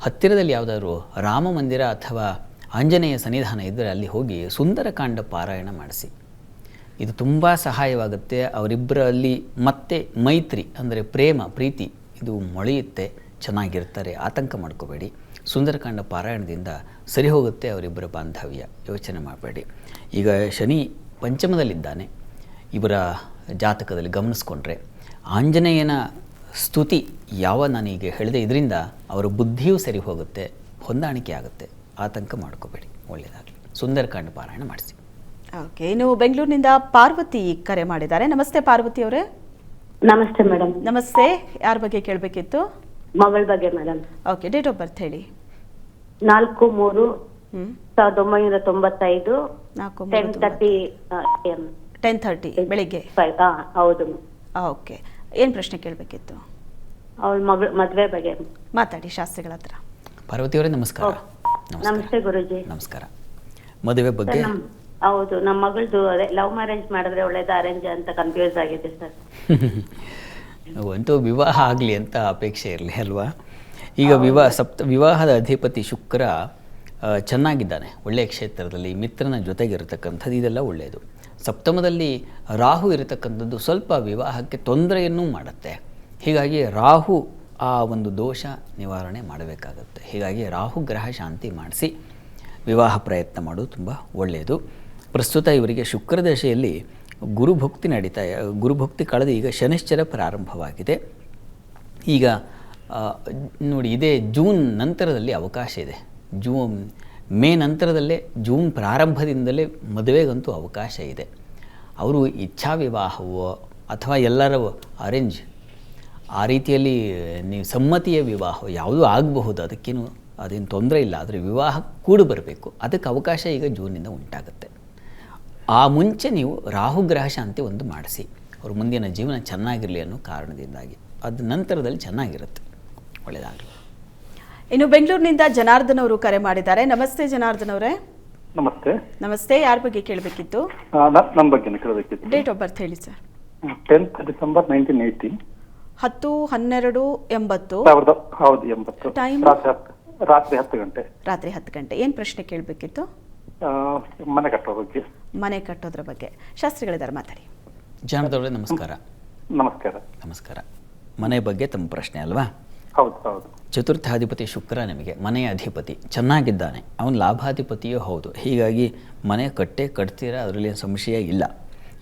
ಹತ್ತಿರದಲ್ಲಿ ಯಾವುದಾದ್ರೂ ರಾಮ ಮಂದಿರ ಅಥವಾ ಆಂಜನೇಯ ಸನ್ನಿಧಾನ ಇದ್ದರೆ ಅಲ್ಲಿ ಹೋಗಿ ಸುಂದರಕಾಂಡ ಪಾರಾಯಣ ಮಾಡಿಸಿ. ಇದು ತುಂಬ ಸಹಾಯವಾಗುತ್ತೆ. ಅವರಿಬ್ಬರಲ್ಲಿ ಮತ್ತೆ ಮೈತ್ರಿ ಅಂದರೆ ಪ್ರೀತಿ ಇದು ಮೊಳೆಯುತ್ತೆ, ಚೆನ್ನಾಗಿರ್ತಾರೆ. ಆತಂಕ ಮಾಡ್ಕೋಬೇಡಿ. ಸುಂದರಕಾಂಡ ಪಾರಾಯಣದಿಂದ ಸರಿ ಹೋಗುತ್ತೆ ಅವರಿಬ್ಬರ ಬಾಂಧವ್ಯ, ಯೋಚನೆ ಮಾಡಬೇಡಿ. ಈಗ ಶನಿ ಪಂಚಮದಲ್ಲಿದ್ದಾನೆ. ಇವರ ಜಾತಕದಲ್ಲಿ ಗಮನಿಸ್ಕೊಂಡ್ರೆ ಆಂಜನೇಯನ ಸ್ತುತಿ ನಾನೀಗ ಹೇಳಿದೆ, ಇದರಿಂದ ಅವರ ಬುದ್ಧಿಯೂ ಸರಿ ಹೋಗುತ್ತೆ, ಹೊಂದಾಣಿಕೆ ಆಗುತ್ತೆ. ಆತಂಕ ಮಾಡ್ಕೋಬೇಡಿ, ಒಳ್ಳೆಯದಾಗಲಿ. ಸುಂದರಕಾಂಡ ಪಾರಾಯಣ ಮಾಡಿಸಿ. ಓಕೆ, ಇನ್ನು ಬೆಂಗಳೂರಿನಿಂದ ಪಾರ್ವತಿ ಕರೆ ಮಾಡಿದ್ದಾರೆ. ನಮಸ್ತೆ ಪಾರ್ವತಿ ಅವರೇ. ನಮಸ್ತೆ ಮೇಡಮ್. ನಮಸ್ತೆ. ಯಾರ ಬಗ್ಗೆ ಕೇಳಬೇಕಿತ್ತು? ಮಗಳ ಬಗ್ಗೆ madam. Okay, date of birth ಹೇಳಿ. 4/3/1995. 10:30 ಬೆಳಿಗ್ಗೆ. ಹೌದು. ಓಕೆ, ಏನು ಪ್ರಶ್ನೆ ಕೇಳಬೇಕಿತ್ತು? ಅವಳ ಮದುವೆ ಬಗ್ಗೆ ಮಾತಾಡಿ ಶಾಸ್ತ್ರಿಗಳ ಹತ್ರ. ಪಾರ್ವತಿ ಅವರೇ ನಮಸ್ಕಾರ. ನಮಸ್ತೆ ಗುರುಜಿ. ನಮಸ್ಕಾರ. ಮದುವೆ ಬಗ್ಗೆ? ಹೌದು, ನಮ್ಮ ಮಗಳದು ಅದೇ ಲವ್ ಮ್ಯಾರೇಜ್ ಮಾಡಿದ್ರೆ ಒಳ್ಳೇದು, ಅರೇಂಜ್ ಅಂತ ಕನ್ಫ್ಯೂಸ್ ಆಗಿದೆ ಸರ್. ಅಂತೂ ವಿವಾಹ ಆಗಲಿ ಅಂತ ಅಪೇಕ್ಷೆ ಇರಲಿ ಅಲ್ವಾ? ಈಗ ವಿವಾಹದ ಅಧಿಪತಿ ಶುಕ್ರ ಚೆನ್ನಾಗಿದ್ದಾನೆ, ಒಳ್ಳೆಯ ಕ್ಷೇತ್ರದಲ್ಲಿ ಮಿತ್ರನ ಜೊತೆಗಿರತಕ್ಕಂಥದ್ದು, ಇದೆಲ್ಲ ಒಳ್ಳೆಯದು. ಸಪ್ತಮದಲ್ಲಿ ರಾಹು ಇರತಕ್ಕಂಥದ್ದು ಸ್ವಲ್ಪ ವಿವಾಹಕ್ಕೆ ತೊಂದರೆಯನ್ನೂ ಮಾಡುತ್ತೆ. ಹೀಗಾಗಿ ರಾಹು ಆ ಒಂದು ದೋಷ ನಿವಾರಣೆ ಮಾಡಬೇಕಾಗುತ್ತೆ. ಹೀಗಾಗಿ ರಾಹು ಗ್ರಹ ಶಾಂತಿ ಮಾಡಿಸಿ ವಿವಾಹ ಪ್ರಯತ್ನ ಮಾಡೋದು ತುಂಬ ಒಳ್ಳೆಯದು. ಪ್ರಸ್ತುತ ಇವರಿಗೆ ಶುಕ್ರದಶೆಯಲ್ಲಿ ಗುರುಭಕ್ತಿ ಕಳೆದು ಈಗ ಶನಿಶ್ಚರ ಪ್ರಾರಂಭವಾಗಿದೆ. ಈಗ ನೋಡಿ, ಇದೇ ಜೂನ್ ನಂತರದಲ್ಲಿ ಅವಕಾಶ ಇದೆ. ಮೇ ನಂತರದಲ್ಲೇ, ಜೂನ್ ಪ್ರಾರಂಭದಿಂದಲೇ ಮದುವೆಗಂತೂ ಅವಕಾಶ ಇದೆ. ಅವರು ಇಚ್ಛಾ ವಿವಾಹವೋ ಅಥವಾ ಎಲ್ಲರ ಅರೇಂಜ್ ಆ ರೀತಿಯಲ್ಲಿ ನೀವು ಸಮ್ಮತಿಯ ವಿವಾಹ ಯಾವುದೂ ಆಗಬಹುದು, ಅದೇನು ತೊಂದರೆ ಇಲ್ಲ. ಆದರೆ ವಿವಾಹ ಕೂಡ ಬರಬೇಕು, ಅದಕ್ಕೆ ಅವಕಾಶ ಈಗ ಜೂನಿಂದ ಉಂಟಾಗುತ್ತೆ. ಆ ಮುಂಚೆ ನೀವು ರಾಹುಗ್ರಹ ಶಾಂತಿ ಒಂದು ಮಾಡಿಸಿ, ಅವ್ರ ಮುಂದಿನ ಜೀವನ ಚೆನ್ನಾಗಿರಲಿ ಅನ್ನೋ ಕಾರಣದಿಂದಾಗಿ. ಅದು ನಂತರದಲ್ಲಿ ಚೆನ್ನಾಗಿರುತ್ತೆ. ಒಳ್ಳೆಯದಾಗಲಿ. ಇನ್ನು ಬೆಂಗಳೂರಿನಿಂದ ಜನಾರ್ದನ್ ಅವರು ಕರೆ ಮಾಡಿದ್ದಾರೆ. ನಮಸ್ತೆ ಜನಾರ್ದನ್ ಅವರೇ. ನಮಸ್ತೆ. ಯಾರ ಬಗ್ಗೆ ಕೇಳಬೇಕಿತ್ತು? ನಮ್ಮ ಬಗ್ಗೆ ಕೇಳಬೇಕಿತ್ತು. ಡೇಟ್ ಆಫ್ ಬರ್ತ್ ಹೇಳಿ ಸರ್. 10th December 1980. 10/12/80. ಹೌದು, 80. ಟೈಮ್ ರಾತ್ರಿ 10 ಗಂಟೆ. ರಾತ್ರಿ 10 ಗಂಟೆ. ಏನು ಪ್ರಶ್ನೆ ಕೇಳಬೇಕಿತ್ತು? ಮನೆ ಕಟ್ಟೋ ಬಗ್ಗೆ. ಮನೆ ಕಟ್ಟೋದ್ರ ಬಗ್ಗೆ ಶಾಸ್ತ್ರಿಗಳಿದ್ದಾರೆ, ಮಾತಾಡಿ. ಜಾನದವರೇ ನಮಸ್ಕಾರ. ನಮಸ್ಕಾರ. ಮನೆ ಬಗ್ಗೆ ತಮ್ಮ ಪ್ರಶ್ನೆ ಅಲ್ವಾ? ಹೌದು. ಚತುರ್ಥಾಧಿಪತಿ ಶುಕ್ರ ನಿಮಗೆ ಮನೆಯ ಅಧಿಪತಿ ಚೆನ್ನಾಗಿದ್ದಾನೆ, ಅವನು ಲಾಭಾಧಿಪತಿಯೂ ಹೌದು. ಹೀಗಾಗಿ ಮನೆ ಕಟ್ತೀರಾ, ಅದರಲ್ಲಿ ಸಂಶಯ ಇಲ್ಲ.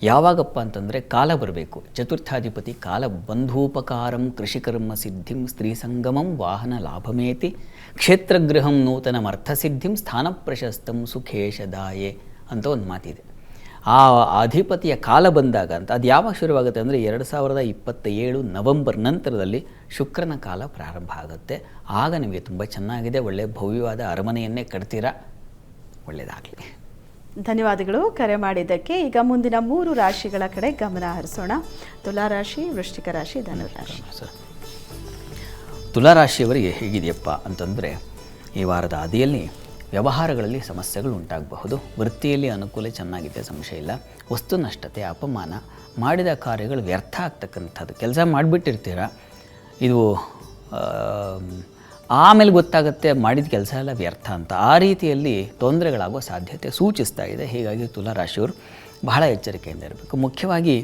ಯಾವಾಗಪ್ಪ ಅಂತಂದರೆ ಕಾಲ ಬರಬೇಕು. ಚತುರ್ಥಾಧಿಪತಿ ಕಾಲ ಬಂಧೂಪಕಾರಂ ಕೃಷಿಕರ್ಮ ಸಿದ್ಧಿಂ ಸ್ತ್ರೀ ಸಂಗಮಂ ವಾಹನ ಲಾಭಮೇತಿ ಕ್ಷೇತ್ರಗೃಹಂ ನೂತನಮರ್ಥಸಿದ್ಧಿಂ ಸ್ಥಾನ ಪ್ರಶಸ್ತಂ ಸುಖೇಶದಾಯೇ ಅಂತ ಒಂದು ಮಾತಿದೆ. ಆ ಅಧಿಪತಿಯ ಕಾಲ ಬಂದಾಗ ಅಂತ ಅದು ಯಾವಾಗ ಶುರುವಾಗುತ್ತೆ ಅಂದರೆ 2027 ನವೆಂಬರ್ ನಂತರದಲ್ಲಿ ಶುಕ್ರನ ಕಾಲ ಪ್ರಾರಂಭ ಆಗುತ್ತೆ. ಆಗ ನಿಮಗೆ ತುಂಬ ಚೆನ್ನಾಗಿದೆ, ಒಳ್ಳೆಯ ಭವ್ಯವಾದ ಅರಮನೆಯನ್ನೇ ಕಟ್ತೀರಾ. ಒಳ್ಳೆಯದಾಗಲಿ. ಧನ್ಯವಾದಗಳು ಕರೆ ಮಾಡಿದ್ದಕ್ಕೆ. ಈಗ ಮುಂದಿನ 3 ರಾಶಿಗಳ ಕಡೆ ಗಮನ ಹರಿಸೋಣ. ತುಲಾರಾಶಿ, ವೃಶ್ಚಿಕ ರಾಶಿ, ಧನುರಾಶಿ. ತುಲಾರಾಶಿಯವರಿಗೆ ಹೇಗಿದೆಯಪ್ಪ ಅಂತಂದರೆ, ಈ ವಾರದ ಆದಿಯಲ್ಲಿ ವ್ಯವಹಾರಗಳಲ್ಲಿ ಸಮಸ್ಯೆಗಳು ಉಂಟಾಗಬಹುದು. ವೃತ್ತಿಯಲ್ಲಿ ಅನುಕೂಲ ಚೆನ್ನಾಗಿದೆ, ಸಂಶಯ ಇಲ್ಲ. ವಸ್ತು ನಷ್ಟತೆ, ಅಪಮಾನ, ಮಾಡಿದ ಕಾರ್ಯಗಳು ವ್ಯರ್ಥ ಆಗ್ತಕ್ಕಂಥದ್ದು. ಕೆಲಸ ಮಾಡಿಬಿಟ್ಟಿರ್ತೀರ, ಇದು ಆಮೇಲೆ ಗೊತ್ತಾಗುತ್ತೆ ಮಾಡಿದ ಕೆಲಸ ಎಲ್ಲ ವ್ಯರ್ಥ ಅಂತ. ಆ ರೀತಿಯಲ್ಲಿ ತೊಂದರೆಗಳಾಗೋ ಸಾಧ್ಯತೆ ಸೂಚಿಸ್ತಾ ಇದೆ. ಹೀಗಾಗಿ ತುಲಾರಾಶಿಯವರು ಬಹಳ ಎಚ್ಚರಿಕೆಯಿಂದ ಇರಬೇಕು. ಮುಖ್ಯವಾಗಿ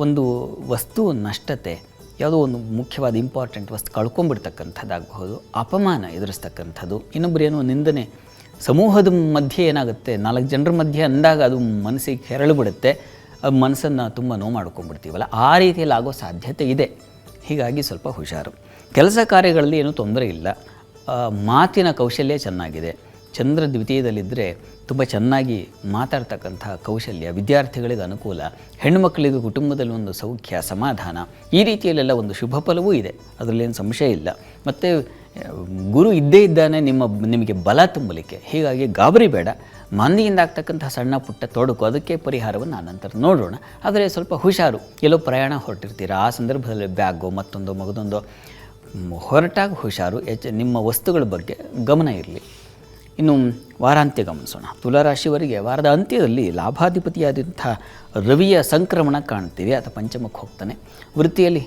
ಒಂದು ವಸ್ತು ನಷ್ಟತೆ, ಯಾವುದೋ ಒಂದು ಮುಖ್ಯವಾದ ಇಂಪಾರ್ಟೆಂಟ್ ವಸ್ತು ಕಳ್ಕೊಂಡ್ಬಿಡ್ತಕ್ಕಂಥದ್ದಾಗಬಹುದು, ಅಪಮಾನ ಎದುರಿಸ್ತಕ್ಕಂಥದ್ದು, ಇನ್ನೊಬ್ಬರೇನೋ ನಿಂದನೆ, ಸಮೂಹದ ಮಧ್ಯೆ ಏನಾಗುತ್ತೆ, 4 ಜನರ ಮಧ್ಯೆ ಅಂದಾಗ ಅದು ಮನಸ್ಸಿಗೆ ಕೆರಳಿಬಿಡುತ್ತೆ, ಮನಸ್ಸನ್ನು ತುಂಬ ನೋವು ಮಾಡ್ಕೊಂಡ್ಬಿಡ್ತೀವಲ್ಲ, ಆ ರೀತಿಯಲ್ಲಿ ಆಗೋ ಸಾಧ್ಯತೆ ಇದೆ. ಹೀಗಾಗಿ ಸ್ವಲ್ಪ ಹುಷಾರು. ಕೆಲಸ ಕಾರ್ಯಗಳಲ್ಲಿ ಏನೂ ತೊಂದರೆ ಇಲ್ಲ. ಮಾತಿನ ಕೌಶಲ್ಯ ಚೆನ್ನಾಗಿದೆ. ಚಂದ್ರ ದ್ವಿತೀಯದಲ್ಲಿದ್ದರೆ ತುಂಬ ಚೆನ್ನಾಗಿ ಮಾತಾಡ್ತಕ್ಕಂಥ ಕೌಶಲ್ಯ, ವಿದ್ಯಾರ್ಥಿಗಳಿಗೆ ಅನುಕೂಲ, ಹೆಣ್ಣುಮಕ್ಕಳಿಗೆ ಕುಟುಂಬದಲ್ಲಿ ಒಂದು ಸೌಖ್ಯ, ಸಮಾಧಾನ, ಈ ರೀತಿಯಲ್ಲೆಲ್ಲ ಒಂದು ಶುಭ ಫಲವೂ ಇದೆ, ಅದರಲ್ಲೇನು ಸಂಶಯ ಇಲ್ಲ. ಮತ್ತು ಗುರು ಇದ್ದೇ ಇದ್ದಾನೆ ನಿಮಗೆ ಬಲ ತುಂಬಲಿಕ್ಕೆ. ಹೀಗಾಗಿ ಗಾಬರಿ ಬೇಡ. ಮಂದಿಯಿಂದ ಆಗ್ತಕ್ಕಂಥ ಸಣ್ಣ ಪುಟ್ಟ ತೊಡಕು, ಅದಕ್ಕೆ ಪರಿಹಾರವನ್ನು ಆನಂತರ ನೋಡೋಣ. ಆದರೆ ಸ್ವಲ್ಪ ಹುಷಾರು. ಎಲ್ಲೋ ಪ್ರಯಾಣ ಹೊರಟಿರ್ತೀರ, ಆ ಸಂದರ್ಭದಲ್ಲಿ ಬ್ಯಾಗೋ ಮತ್ತೊಂದೋ ಮಗದೊಂದೋ ಹೊರಟಾಗ ಹುಷಾರು. ನಿಮ್ಮ ವಸ್ತುಗಳ ಬಗ್ಗೆ ಗಮನ ಇರಲಿ. ಇನ್ನು ವಾರಾಂತ್ಯ ಗಮನಿಸೋಣ. ತುಲಾರಾಶಿಯವರಿಗೆ ವಾರದ ಅಂತ್ಯದಲ್ಲಿ ಲಾಭಾಧಿಪತಿಯಾದಂಥ ರವಿಯ ಸಂಕ್ರಮಣ ಕಾಣ್ತೀವಿ. ಆತ ಪಂಚಮಕ್ಕೆ ಹೋಗ್ತಾನೆ. ವೃತ್ತಿಯಲ್ಲಿ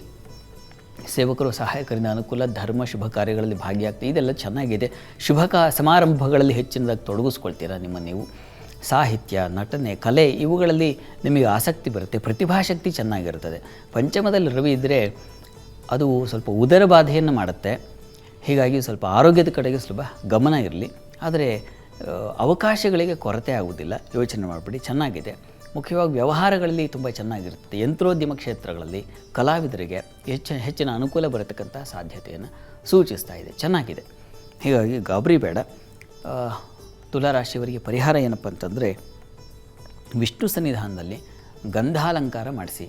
ಸೇವಕರು ಸಹಾಯಕರಿಂದ ಅನುಕೂಲ, ಧರ್ಮ ಶುಭ ಕಾರ್ಯಗಳಲ್ಲಿ ಭಾಗಿಯಾಗ್ತೀವಿ. ಇದೆಲ್ಲ ಚೆನ್ನಾಗಿದೆ. ಶುಭ ಸಮಾರಂಭಗಳಲ್ಲಿ ಹೆಚ್ಚಿನದಾಗಿ ತೊಡಗಿಸ್ಕೊಳ್ತೀರಾ ನೀವು. ಸಾಹಿತ್ಯ, ನಟನೆ, ಕಲೆ ಇವುಗಳಲ್ಲಿ ನಿಮಗೆ ಆಸಕ್ತಿ ಬರುತ್ತೆ. ಪ್ರತಿಭಾಶಕ್ತಿ ಚೆನ್ನಾಗಿರ್ತದೆ. ಪಂಚಮದಲ್ಲಿ ರವಿ ಇದ್ದರೆ ಅದು ಸ್ವಲ್ಪ ಉದರ ಬಾಧೆಯನ್ನು ಮಾಡುತ್ತೆ. ಹೀಗಾಗಿ ಸ್ವಲ್ಪ ಆರೋಗ್ಯದ ಕಡೆಗೆ ಸ್ವಲ್ಪ ಗಮನ ಇರಲಿ. ಆದರೆ ಅವಕಾಶಗಳಿಗೆ ಕೊರತೆ ಆಗುವುದಿಲ್ಲ, ಯೋಚನೆ ಮಾಡಿಬಿಡಿ. ಚೆನ್ನಾಗಿದೆ. ಮುಖ್ಯವಾಗಿ ವ್ಯವಹಾರಗಳಲ್ಲಿ ತುಂಬ ಚೆನ್ನಾಗಿರುತ್ತೆ. ಯಂತ್ರೋದ್ಯಮ ಕ್ಷೇತ್ರಗಳಲ್ಲಿ ಕಲಾವಿದರಿಗೆ ಹೆಚ್ಚಿನ ಅನುಕೂಲ ಬರತಕ್ಕಂಥ ಸಾಧ್ಯತೆಯನ್ನು ಸೂಚಿಸ್ತಾ ಇದೆ. ಚೆನ್ನಾಗಿದೆ. ಹೀಗಾಗಿ ಗಾಬರಿ ಬೇಡ. ತುಲಾರಾಶಿಯವರಿಗೆ ಪರಿಹಾರ ಏನಪ್ಪ ಅಂತಂದರೆ, ವಿಷ್ಣು ಸನ್ನಿಧಾನದಲ್ಲಿ ಗಂಧಾಲಂಕಾರ ಮಾಡಿಸಿ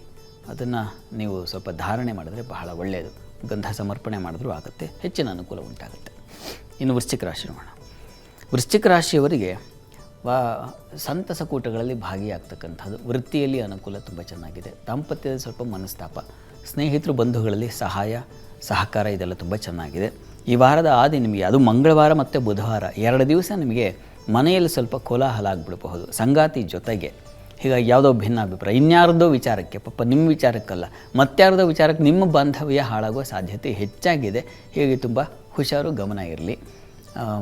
ಅದನ್ನು ನೀವು ಸ್ವಲ್ಪ ಧಾರಣೆ ಮಾಡಿದ್ರೆ ಬಹಳ ಒಳ್ಳೆಯದು. ಗಂಧ ಸಮರ್ಪಣೆ ಮಾಡಿದ್ರೂ ಆಗುತ್ತೆ, ಹೆಚ್ಚಿನ ಅನುಕೂಲ ಉಂಟಾಗುತ್ತೆ. ಇನ್ನು ವೃಶ್ಚಿಕ ರಾಶಿ ನೋಡೋಣ. ವೃಶ್ಚಿಕ ರಾಶಿಯವರಿಗೆ ಸಂತಸ ಕೂಟಗಳಲ್ಲಿ ಭಾಗಿಯಾಗ್ತಕ್ಕಂಥದ್ದು. ವೃತ್ತಿಯಲ್ಲಿ ಅನುಕೂಲ ತುಂಬ ಚೆನ್ನಾಗಿದೆ. ದಾಂಪತ್ಯದ ಸ್ವಲ್ಪ ಮನಸ್ತಾಪ, ಸ್ನೇಹಿತರು ಬಂಧುಗಳಲ್ಲಿ ಸಹಾಯ ಸಹಕಾರ ಇದೆಲ್ಲ ತುಂಬ ಚೆನ್ನಾಗಿದೆ. ಈ ವಾರದ ಆದಿ ನಿಮಗೆ, ಅದು ಮಂಗಳವಾರ ಮತ್ತು ಬುಧವಾರ 2 ದಿವಸ ನಿಮಗೆ ಮನೆಯಲ್ಲಿ ಸ್ವಲ್ಪ ಕೋಲಾಹಲ ಆಗಿಬಿಡಬಹುದು ಸಂಗಾತಿ ಜೊತೆಗೆ. ಹೀಗಾಗಿ ಯಾವುದೋ ಭಿನ್ನಾಭಿಪ್ರಾಯ, ಇನ್ಯಾರ್ದೋ ವಿಚಾರಕ್ಕೆ, ಪಾಪ ನಿಮ್ಮ ವಿಚಾರಕ್ಕಲ್ಲ, ಮತ್ತಾರ್ದೋ ವಿಚಾರಕ್ಕೆ ನಿಮ್ಮ ಬಾಂಧವ್ಯ ಹಾಳಾಗುವ ಸಾಧ್ಯತೆ ಹೆಚ್ಚಾಗಿದೆ. ಹೀಗೆ ತುಂಬ ಹುಷಾರು, ಗಮನ ಇರಲಿ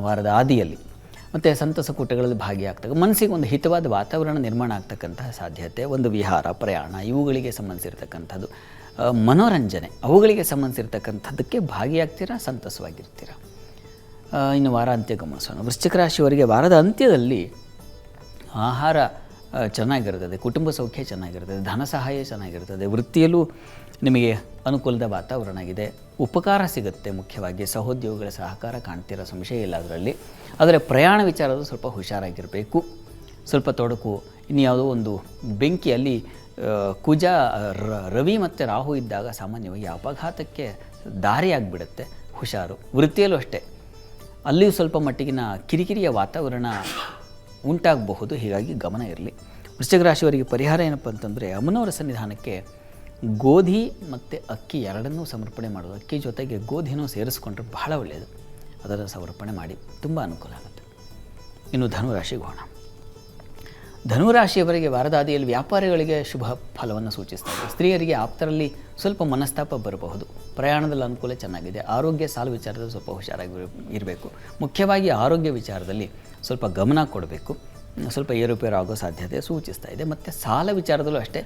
ವಾರದ ಆದಿಯಲ್ಲಿ. ಮತ್ತು ಸಂತಸ ಕೂಟಗಳಲ್ಲಿ ಭಾಗಿಯಾಗ್ತಕ್ಕ, ಮನಸ್ಸಿಗೆ ಒಂದು ಹಿತವಾದ ವಾತಾವರಣ ನಿರ್ಮಾಣ ಆಗ್ತಕ್ಕಂತಹ ಸಾಧ್ಯತೆ. ಒಂದು ವಿಹಾರ, ಪ್ರಯಾಣ ಇವುಗಳಿಗೆ ಸಂಬಂಧಿಸಿರ್ತಕ್ಕಂಥದ್ದು, ಮನೋರಂಜನೆ ಅವುಗಳಿಗೆ ಸಂಬಂಧಿಸಿರ್ತಕ್ಕಂಥದ್ದಕ್ಕೆ ಭಾಗಿಯಾಗ್ತೀರಾ, ಸಂತಸವಾಗಿರ್ತೀರ. ಇನ್ನು ವಾರಾಂತ್ಯ ಗಮನಿಸೋಣ. ವೃಶ್ಚಿಕ ರಾಶಿಯವರಿಗೆ ವಾರದ ಅಂತ್ಯದಲ್ಲಿ ಆಹಾರ ಚೆನ್ನಾಗಿರ್ತದೆ, ಕುಟುಂಬ ಸೌಖ್ಯ ಚೆನ್ನಾಗಿರ್ತದೆ, ಧನ ಸಹಾಯ ಚೆನ್ನಾಗಿರ್ತದೆ. ವೃತ್ತಿಯಲ್ಲೂ ನಿಮಗೆ ಅನುಕೂಲದ ವಾತಾವರಣ ಇದೆ, ಉಪಕಾರ ಸಿಗುತ್ತೆ. ಮುಖ್ಯವಾಗಿ ಸಹೋದ್ಯೋಗಿಗಳ ಸಹಕಾರ ಕಾಣ್ತಿರೋ ಸಂಶಯ ಇಲ್ಲ ಅದರಲ್ಲಿ. ಆದರೆ ಪ್ರಯಾಣ ವಿಚಾರದ್ದು ಸ್ವಲ್ಪ ಹುಷಾರಾಗಿರಬೇಕು. ಸ್ವಲ್ಪ ತೊಡಕು. ಇನ್ನು ಯಾವುದೋ ಒಂದು ಬೆಂಕಿಯಲ್ಲಿ ಕುಜ, ರವಿ ಮತ್ತು ರಾಹು ಇದ್ದಾಗ ಸಾಮಾನ್ಯವಾಗಿ ಅಪಘಾತಕ್ಕೆ ದಾರಿಯಾಗಿಬಿಡುತ್ತೆ. ಹುಷಾರು. ವೃತ್ತಿಯಲ್ಲೂ ಅಷ್ಟೇ, ಅಲ್ಲಿಯೂ ಸ್ವಲ್ಪ ಮಟ್ಟಿಗಿನ ಕಿರಿಕಿರಿಯ ವಾತಾವರಣ ಉಂಟಾಗಬಹುದು. ಹೀಗಾಗಿ ಗಮನ ಇರಲಿ. ವೃಶ್ಚಿಕ ರಾಶಿಯವರಿಗೆ ಪರಿಹಾರ ಏನಪ್ಪ ಅಂತಂದರೆ, ಅಮ್ಮನವರ ಸನ್ನಿಧಾನಕ್ಕೆ ಗೋಧಿ ಮತ್ತು ಅಕ್ಕಿ ಎರಡನ್ನೂ ಸಮರ್ಪಣೆ ಮಾಡೋದು. ಅಕ್ಕಿ ಜೊತೆಗೆ ಗೋಧಿನೂ ಸೇರಿಸ್ಕೊಂಡ್ರೆ ಬಹಳ ಒಳ್ಳೆಯದು. ಅದನ್ನು ಸಮರ್ಪಣೆ ಮಾಡಿ, ತುಂಬ ಅನುಕೂಲ ಆಗುತ್ತೆ. ಇನ್ನು ಧನುರಾಶಿಗೆ ಹೋಗೋಣ. ಧನುರಾಶಿಯವರಿಗೆ ವಾರದಾದಿಯಲ್ಲಿ ವ್ಯಾಪಾರಿಗಳಿಗೆ ಶುಭ ಫಲವನ್ನು ಸೂಚಿಸ್ತಾರೆ. ಸ್ತ್ರೀಯರಿಗೆ ಆಪ್ತರಲ್ಲಿ ಸ್ವಲ್ಪ ಮನಸ್ತಾಪ ಬರಬಹುದು. ಪ್ರಯಾಣದಲ್ಲಿ ಅನುಕೂಲ ಚೆನ್ನಾಗಿದೆ. ಆರೋಗ್ಯ ಸಾಲ ವಿಚಾರದಲ್ಲಿ ಸ್ವಲ್ಪ ಹುಷಾರಾಗಿ ಇರಬೇಕು. ಮುಖ್ಯವಾಗಿ ಆರೋಗ್ಯ ವಿಚಾರದಲ್ಲಿ ಸ್ವಲ್ಪ ಗಮನ ಕೊಡಬೇಕು. ಸ್ವಲ್ಪ ಏರುಪೇರು ಆಗೋ ಸಾಧ್ಯತೆ ಸೂಚಿಸ್ತಾ ಇದೆ. ಮತ್ತು ಸಾಲ ವಿಚಾರದಲ್ಲೂ ಅಷ್ಟೇ,